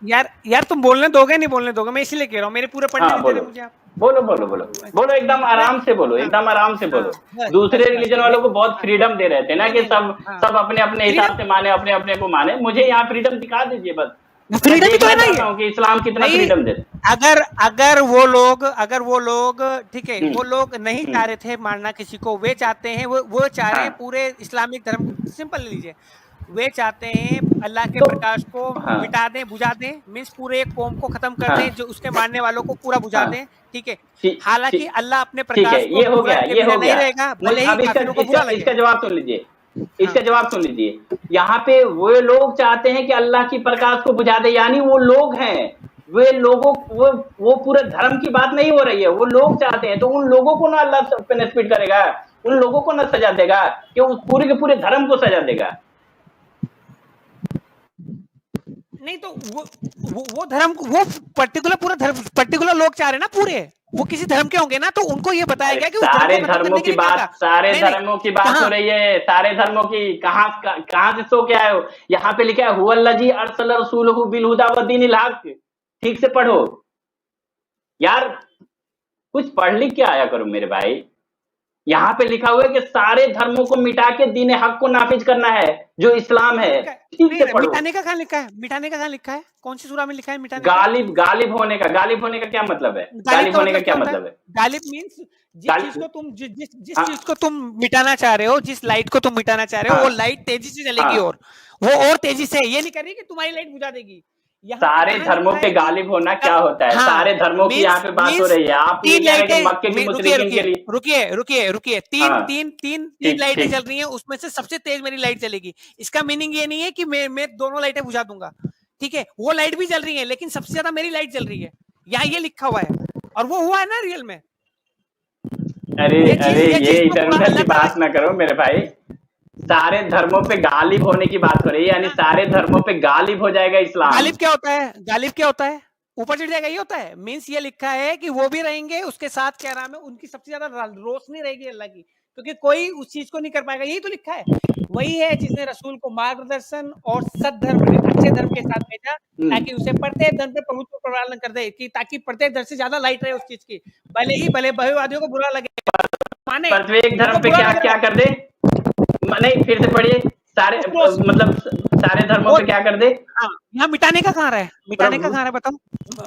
यार तुम बोलने दोगे नहीं बोलने दोगे? मैं इसलिए कह रहा हूँ, मेरे पूरे पढ़ने नहीं दे रहे मुझे आप। बोलो एकदम आराम से बोलो, एकदम आराम से बोलो। दूसरे रिलीजन वालों को बहुत फ्रीडम दे रहे थे ना कि सब अपने अपने हिसाब से माने, अपने अपने को माने। मुझे यहाँ फ्रीडम दिखा दीजिए बस। फ्रीडम तो है ना कि इस्लाम कितना फ्रीडम देते। अगर वो लोग ठीक है, वो लोग नहीं चाह रहे थे मारना किसी को, वे चाहते हैं, वो चाह रहे हैं पूरे इस्लामिक धर्म, सिंपल लीजिए, वे चाहते हैं अल्लाह के प्रकाश को मिटा दें, बुझा दें, मींस पूरे एक कौम को खत्म कर दें, जो उसके मानने वालों को पूरा बुझा दें। ठीक है, हालांकि अल्लाह अपने प्रकाश को ये हो गया नहीं रहेगा, भले ही काफिरों को बुरा लगे। इसका जवाब सुन लीजिए, इसका जवाब सुन लीजिए। यहाँ पे वो लोग चाहते हैं कि अल्लाह की प्रकाश को बुझा दे, यानी वो लोग हैं, वे लोगों वो पूरे धर्म की बात नहीं हो रही है, वो लोग चाहते हैं। तो उन लोगों को ना अल्लाह पेनिशमेंट करेगा, उन लोगों को ना सजा देगा कि उस पूरे के पूरे धर्म को सजा देगा? नहीं तो वो धर्म, वो पर्टिकुलर पूरा धर्म, पर्टिकुलर लोग चाह रहे हैं ना पूरे, वो किसी धर्म के होंगे ना, तो उनको ये बताया गया कि सारे धर्मों की बात, सारे धर्मों की बात हो रही है, सारे धर्मों की। कहां से सो के आए हो? यहाँ पे लिखा है हुवल्लज़ी अरसल रसूलहु बिल हुदा व दीनिल हक। ठीक से पढ़ो यार, कुछ पढ़ लिख के आया करो मेरे भाई। यहाँ पे लिखा हुआ है कि सारे धर्मों को मिटा के दीन हक को नाफिज करना है, जो इस्लाम है। ठीक से पढ़ो। मिटाने का कहाँ लिखा है? मिटाने का कहाँ लिखा है? कौन सी सूरा में लिखा है मिटाने का? गालिब होने का क्या मतलब है? गालिब होने का क्या मतलब है? गालिब मीन्स जिस गालिब- चीज को तुम जिस हाँ। चीज को तुम मिटाना चाह रहे हो, जिस लाइट को तुम मिटाना चाह रहे हो, हाँ। वो लाइट तेजी से चलेगी हाँ। और वो और तेजी से, ये नहीं कर रही कि तुम्हारी लाइट बुझा देगी। यहाँ पे सारे कहाँ धर्मों लिखा पे है कि- गालिब होना क्या होता है? हाँ, सारे धर्मों की यहाँ पे बात हो रही है। आप ये तीन कह रहे हैं कि लाइटें, मक्के के मुशरिकीन के लिए रुकिए, तीन हाँ। तीन तीन ठीक, तीन लाइटें ठीक। जल रही हैं, उसमें से सबसे तेज मेरी लाइट चलेगी। इसका मीनिंग ये नहीं है कि मैं दोनों लाइटें बुझा दूंगा, ठीक है? वो लाइट भी जल रही है, लेकिन सबसे ज्यादा मेरी लाइट जल रही है। यहाँ ये लिखा हुआ है, और वो हुआ है ना रियल में। अरे ये चीज तो इधर की अल्लाह बात ना करो मेरे भाई। सारे धर्मों पे गालिब होने की बात हो रही है, यानी सारे धर्मों पे गालिब हो जाएगा इस्लाम। गालिब क्या होता है? गालिब क्या होता है? ऊपर चढ़ जाएगा, ये होता है। मीन्स ये लिखा है कि वो भी रहेंगे, उसके साथ क्या नाम है, उनकी सबसे ज्यादा रोशनी रहेगी अल्लाह की, क्योंकि कोई उस चीज को नहीं कर पाएगा। यही तो लिखा है। वही है जिसने रसूल को मार्गदर्शन और सद्धर्म, अच्छे धर्म के साथ भेजा, ताकि उसे प्रत्येक धर्म पे प्रभुत्व प्रदान कर दे, कि ताकि प्रत्येक धर्म से ज्यादा लाइट रहे उस चीज की, भले बहुवादियों को बुरा लगे, माने प्रत्येक धर्म उनको पे बुरा क्या लगे। क्या कर दे? नहीं, फिर से पढ़िए। सारे मतलब सारे धर्मों पे क्या कर दे? हाँ, यहाँ मिटाने का कहाँ है? मिटाने का कहाँ है बताओ?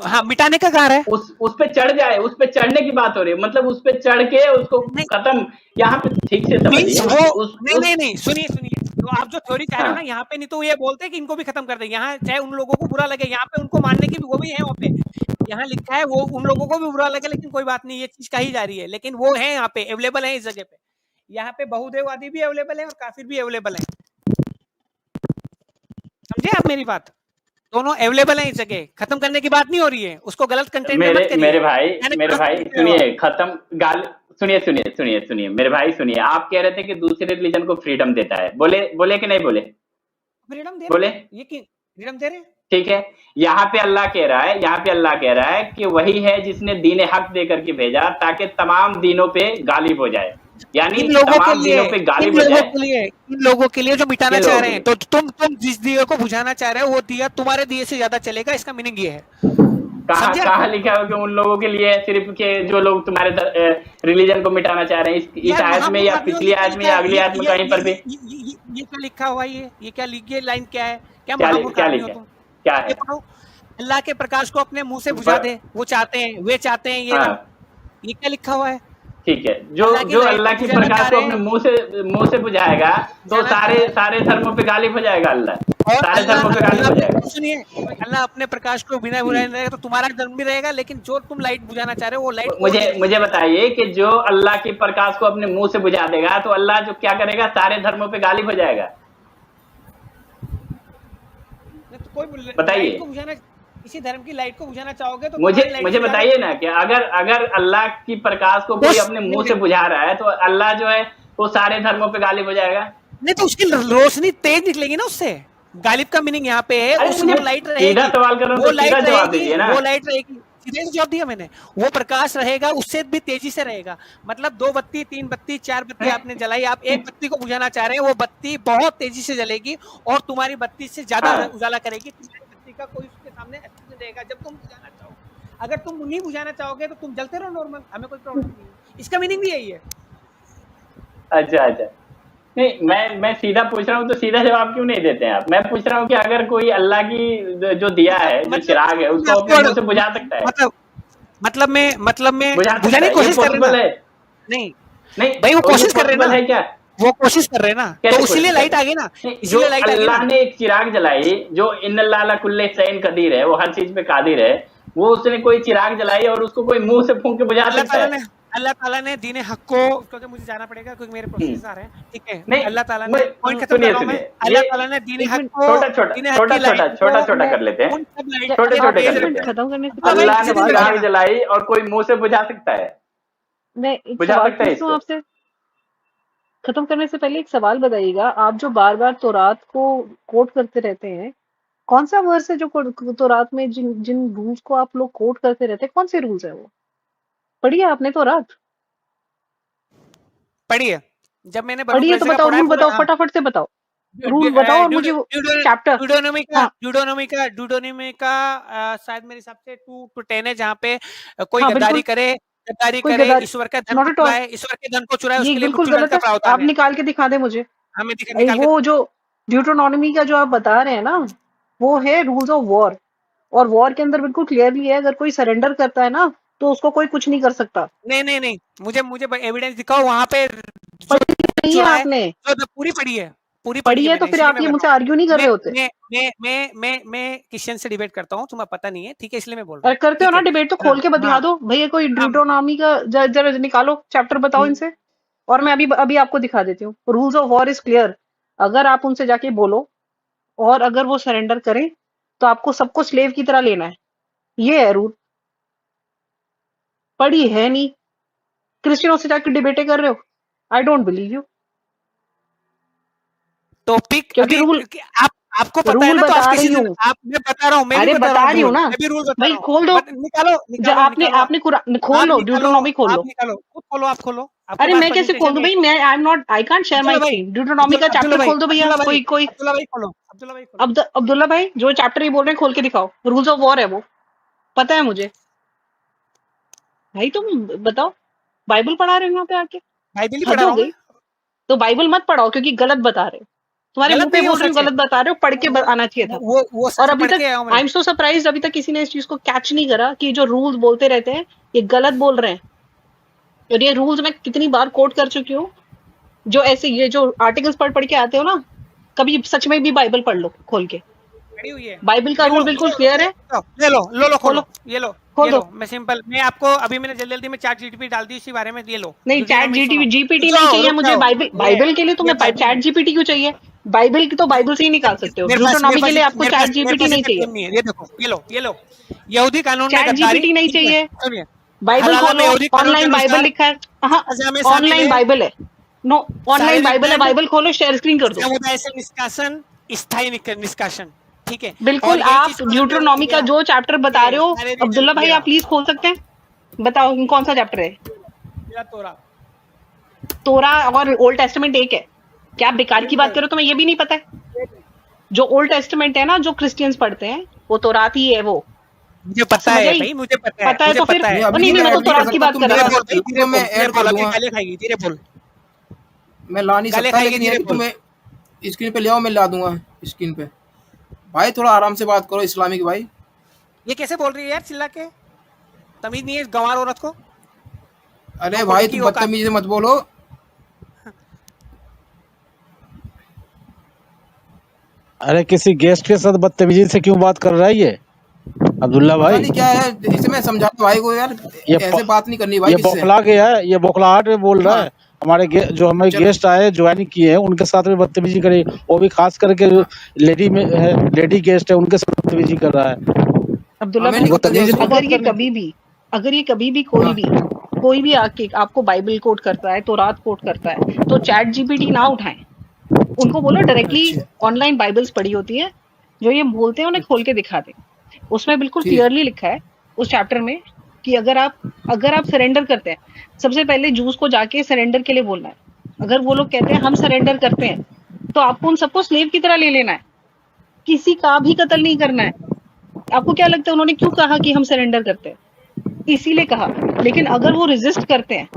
हाँ, मिटाने का कहाँ है? उस पे चढ़ जाए, उस पे चढ़ने की बात हो रही है, मतलब उस पे चढ़ के उसको नहीं। खत्म। यहाँ पे ठीक से मीन्स समझिए। वो नहीं, सुनिए, तो आप जो थ्योरी चाह रहे हो ना, हाँ। यहाँ पे नहीं तो ये बोलते हैं कि इनको भी खत्म कर दे। यहाँ चाहे उन लोगों को बुरा लगे, यहाँ पे उनको मानने की भी वो भी है वहाँ पे। यहाँ लिखा है वो उन लोगों को भी बुरा लगे, लेकिन कोई बात नहीं, ये चीज कही जा रही है, लेकिन वो है यहाँ पे अवेलेबल है इस जगह पे। यहाँ पे बहुदेववादी भी अवेलेबल है और काफिर भी अवेलेबल है। समझे आप मेरी बात? दोनों अवेलेबल है इस जगह। खत्म करने की बात नहीं हो रही है, उसको गलत कंटेंट में मत करिए। मेरे भाई सुनिए, सुनिए मेरे भाई, सुनिए। आप कह रहे थे कि दूसरे रिलीजन को फ्रीडम देता है, बोले कि नहीं बोले? फ्रीडम दे बोले? ये कि फ्रीडम दे रहे हैं। ठीक है। यहाँ पे अल्लाह कह रहा है कि वही है जिसने दीन हक देकर के भेजा, ताकि तमाम दीनों पे गालिब हो जाए, यानी इन लोगों तमाम दीनों पे गालिब हो जाए। इन लोगों के लिए जो मिटाना चाह रहे हैं, तो तुम जिस दिए को बुझाना चाह रहे हो, वो दिया तुम्हारे दिए से ज्यादा चलेगा। इसका मीनिंग ये है। कहाँ लिखा है कि उन लोगों के लिए सिर्फ के जो लोग तुम्हारे रिलीजन को मिटाना चाह रहे हैं? इस आयत में या पिछली आयत में या अगली आयत में कहीं पर भी ये क्या लिखा हुआ है? ये क्या ये लाइन क्या है? क्या लिखा है? क्या है? अल्लाह के प्रकाश को अपने मुंह से बुझा दे, वो चाहते हैं, वे चाहते हैं। ये क्या लिखा हुआ है? ठीक है। जो अल्लाह की प्रकाश को अपने मुंह से बुझाएगा, तो सारे धर्मों पे गालिब हो जाएगा अल्लाह। सारे धर्मों पे गालिब हो जाएगा। सुनिए, अल्लाह अपने प्रकाश को बिना बुझाए रहेगा, तो तुम्हारा धर्म भी रहेगा, लेकिन जो तुम लाइट बुझाना चाह रहे हो वो लाइट मुझे बताइए कि जो अल्लाह की प्रकाश को अपने मुंह से बुझा देगा, तो अल्लाह जो क्या करेगा? सारे धर्मों पे गालिब हो जाएगा। बताइए। किसी धर्म की लाइट को बुझाना चाहोगे तो मुझे बताइए ना कि अगर अल्लाह की प्रकाश को कोई अपने मुंह से बुझा रहा है, तो अल्लाह जो है वो सारे धर्मों पे गालिब हो जाएगा। नहीं, तो उसकी रोशनी तेज निकलेगी ना उससे। गालिब का मीनिंग यहाँ पे है, वो लाइट रहेगी। सीधा सवाल कर रहा हूं, तो सीधा जवाब दीजिए ना। वो लाइट रहेगी, सीधे जवाब दिया मैंने। वो प्रकाश रहेगा, उससे भी तेजी से रहेगा। मतलब 2 बत्ती, 3 बत्ती, 4 बत्ती आपने जलाई, आप एक बत्ती को बुझाना चाह रहे हैं, वो बत्ती बहुत तेजी से जलेगी और तुम्हारी बत्ती से ज्यादा उजाला करेगी। तुम्हारी बत्ती का कोई उसके सामने अच्छे से रहेगा जब तुम बुझाना चाहो। अगर तुम नहीं बुझाना चाहोगे तो तुम जलते रहो नॉर्मल, हमें कोई प्रॉब्लम नहीं है। इसका मीनिंग भी यही है। अच्छा। नहीं, मैं सीधा पूछ रहा हूँ, तो सीधा जवाब क्यों नहीं देते हैं आप? मैं पूछ रहा हूँ कि अगर कोई अल्लाह की जो दिया है, जो चिराग है, उसको अपने मुंह से बुझा सकता है? मतलब में बुझाने की कोशिश कर रहे हैं। नहीं भाई, वो कोशिश कर रहे हैं ना। क्या वो कोशिश कर रहे हैं ना, तो इसीलिए लाइट आ गई ना। जो अल्लाह ने एक चिराग जलाई, जो इन्नल्लाह अला कुल्ली शैइन कदीर है, वो हर चीज पे कादिर है, वो उसने कोई चिराग जलाई और उसको कोई मुंह से फूंक के बुझा सकता है? अल्लाह ताला ने दीन हक को, क्योंकि मुझे जाना पड़ेगा क्योंकि मेरे प्रोसेस आ रहे हैं, ठीक है? नहीं, अल्लाह ताला ने पॉइंट खत्म कर रहा हूं मैं। अल्लाह ताला ने दीन हक को छोटा कर लेते हैं, छोटे कर लेते हैं। खत्म करने से अल्लाह ने चिराग जलाई और कोई मुंह से बुझा सकता है? मैं एक सवाल पूछूं आपसे? खत्म करने से पहले एक सवाल बताइएगा। आप जो बार बार तौरात को कोट करते रहते हैं, कौन सा वर्स है जो तौरात में जिन रूल्स को आप लोग कोट करते रहते हैं, कौन से रूल्स है वो? पढ़िए आपने तौरात? पढ़िए। जब मैंने पढ़िए तो बताओ, रूल बताओ, फटाफट से बताओ, रूल बताओ और मुझे चैप्टर। ड्यूटोनोमी का शायद मेरे हिसाब से 2 to 10 है, जहाँ पे कोई गद्दारी करे गद्दारी कोई करे, गद्दारी ईश्वर का धन नॉट को एट ऑल, चुराए, ईश्वर के धन को चुराए, ये उसके लिए बिल्कुल मृत्युदंड गलत का है। प्रावधान आप है। निकाल के दिखा दें मुझे। हमें निकाल के वो जो ड्यूटोनॉमी का जो आप बता रहे हैं ना, वो है रूल्स ऑफ वॉर, और वॉर के अंदर बिल्कुल क्लियरली है, अगर कोई सरेंडर करता है ना तो उसको कोई कुछ नहीं कर सकता। नहीं, मुझे एविडेंस दिखाओ वहां पे जो पढ़ी है चुराए, आपने? जो पूरी पढ़ी है, पूरी पढ़ी है तो मैंने, फिर इसलिए आप मैं ये बता मुझसे रहा हूँ। आर्ग्यू नहीं कर रहे होते। मैं क्रिश्चियन से डिबेट करता हूँ, तुम्हें पता नहीं है, ठीक है, इसलिए मैं बोल रहा हूँ। करते हो ठीक ना है, डिबेट, तो खोल के बता हाँ, दो भैया, कोई हाँ, ड्यूटोनॉमी का जरा निकालो चैप्टर, बताओ इनसे, और मैं अभी आपको दिखा देती हूँ। Rules of war is clear, अगर आप उनसे जाके बोलो और अगर वो सरेंडर करें तो आपको सबको स्लेव की तरह लेना है, ये है रूल। पढ़ी है नहीं, क्रिश्चियनों से जाके डिबेटें कर रहे हो, I don't believe you. Topic क्योंकि अभी रूल आपको पता है रूल ना, तो आप बता किसी रही से हूँ, मैं बता रहा हूँ, मैं भी अरे बता बता रहा रही हूँ हूँ रूल, ना मैं भी रूल बता भाई, रहा हूँ। खोल दो। निकालो निकालो आपने निकालो आपने खोल आप लो, निकालो, ड्यूटोनॉमी खोल आप लो। निकालो, खुद खोलो, आप खोलो, आपके अरे पास मैं कैसे खोल प्रेजेंटेशन दूं है। भाई, मैं I am not, I can't share my Abdullah भाई, स्क्रीन। ड्यूटोनॉमी का अब्दुल्ला चैप्टर भाई, खोल दो भैया, अब्दुल्ला भाई, कोई अब्दुल्ला भाई खोलो, अब्दुल्ला भाई खोलो। अब्दुल्ला भाई जो चैप्टर ये बोल रहे हैं खोल के दिखाओ, रूल्स ऑफ वॉर है वो, पता है मुझे। भाई तुम बताओ, बाइबल पढ़ा रहे हो यहाँ पे आके, बाइबल ही हद पढ़ा हो रहा हूँ मैं, गई। तो बाइबल मत पढ़ाओ क्योंकि गलत बता रहे हो, तुम्हारे गलत मुंह पे नहीं हो, बोल रही हूँ सच है, गलत बता रहे हो, पढ़ के आना चाहिए था। वो और सच अभी पढ़ तक के आया हूँ मैं। आई एम सो सरप्राइज, अभी तक किसी ने इस चीज को कैच नहीं करा कि जो रूल्स बोलते रहते हैं ये गलत बोल रहे हैं। और ये रूल्स मैं कितनी बार कोट कर चुकी हूँ। जो ऐसे ये जो आर्टिकल्स पढ़ के आते हो ना, कभी सच में भी बाइबल पढ़ लो खोल के, पड़ी हुई है, बाइबल का ये लो, रूल बिल्कुल क्लियर है। ले लो, खोलो, खोलो, ये लो, खोल ये दो। लो, मैं सिंपल, मैं आपको अभी मैंने जल्दी में चैट जीपीटी डाल दी इसी बारे में, ये लो। नहीं, चैट जीपीटी रुक नहीं जाओ, चाहिए रुक मुझे, जाओ, बाइबल के लिए ये तुम्हें चैट जीपीटी क्यों चाहिए? बाइबल की तो बाइबल से ही निकाल सकते हो, ड्यूटोनॉमी के लिए आपको चैट जीपीटी नहीं चाहिए। नहीं है, ये देखो, ये लो, यहूदी कानून में चैट गद्दारी, जीपीटी नहीं ठीक है, चाहिए, सुनिए, बाइबल हलाला में खोलो, यहूदी कानून के ऑनलाइन बाइबल अनुसार लिखा है। हाँ, सजा में शामिल ऑनलाइन है बाइबल है, नो ऑनलाइन बाइबल है, शारीरिक बाइबल खोलो, शेयर स्क्रीन कर दो। समुदाय से निष्कासन, स्थायी निष्कासन, ठीक है, और बिल्कुल, यही आप चीज को हमने ड्यूटोनॉमी का जो चैप्टर बता रहे हो, शारीरिक अब्दुल्ला भाई आप प्लीज खोल सकते हैं, बताओ कौन सा चैप्टर है? तोरा, तोरा और ओल्ड टेस्टामेंट एक है क्या? आप बेकार की बात करो, तुम्हें ये भी नहीं पता है? जो ओल्ड टेस्टामेंट है ना, जो क्रिश्चियंस पढ़ते हैं, वो तोरात ही है। वो मुझे पता है भाई, मुझे पता है, तो फिर अभी नहीं, मैं तो तोरात की बात कर रहा हूँ। तुमको मैं ऐड कर दूंगा, गाली खाएगी, धीरे बोल, मैं ला नहीं गाली सकता, खाएगी, लेकिन ये धीरे कि बोल। तुम्हें स्क्रीन पे ले आओ, मैं ला दूंगा स्क्रीन पे। भाई थोड़ा आराम से बात करो इस्लामिक भाई। ये कैसे बोल रही है यार चिल्ला के, तमीज नहीं है गंवार औरत को। अरे भाई तुम बदतमीजी से मत बोलो। अरे किसी गेस्ट के साथ बदतमीजी से क्यों बात कर रहा है ये अब्दुल्ला पता भाई? नहीं क्या है, इसे मैं समझाता भाई को यार, ऐसे बात नहीं करनी भाई ये किससे। बौखला गया है, ये बौखलाहट में बोल रहा है। हमारे जो हमारे गेस्ट आए, ज्वाइन किए हैं, उनके साथ में बदतमीजी करे, वो भी खास करके लेडी में है, लेडी गेस्ट है, उनके साथ बदतमीजी कर रहा है। अब्दुल्ला हमें भाई, नहीं पता उसको। अगर ये कभी भी कोई भी आके आपको बाइबल कोट करता है, तो रात कोट करता है, तो चैट जीपीटी ना उठाएं, उनको बोलो डायरेक्टली ऑनलाइन बाइबल्स पढ़ी होती है, जो ये बोलते हैं उन्हें खोल के दिखा दें। उसमें बिल्कुल क्लियरली लिखा है उस चैप्टर में कि अगर आप सरेंडर करते हैं, सबसे पहले जूस को जाके सरेंडर के लिए बोलना है। अगर वो लोग कहते हैं हम सरेंडर करते हैं, तो आपको उन सबको स्लेव की तरह ले लेना है, किसी का भी कत्ल नहीं करना है। आपको क्या लगता है उन्होंने क्यों कहा कि हम सरेंडर करते हैं? इसीलिए कहा। लेकिन अगर वो रेजिस्ट करते हैं,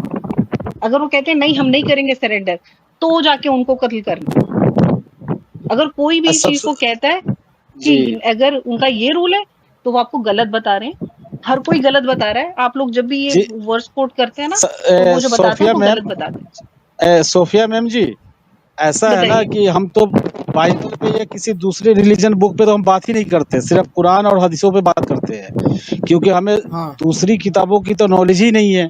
अगर वो कहते हैं नहीं हम नहीं करेंगे सरेंडर, तो जाके उनको कत्ल करना। अगर कोई भी चीज को कहता है कि अगर उनका ये रूल है, तो वो आपको गलत बता रहे हैं। हर कोई गलत बता रहा है। आप लोग जब भी ये वर्ड्स कोट करते हैं ना, तो वो जो बताते हैं वो गलत बताते हैं। सोफिया मैम जी, ऐसा है ना कि हम तो बाइबल पे या किसी दूसरे रिलीजन बुक पे तो हम बात ही नहीं करते, सिर्फ कुरान और हदीसों पे बात करते हैं, क्योंकि हमें दूसरी किताबों की तो नॉलेज ही नहीं है।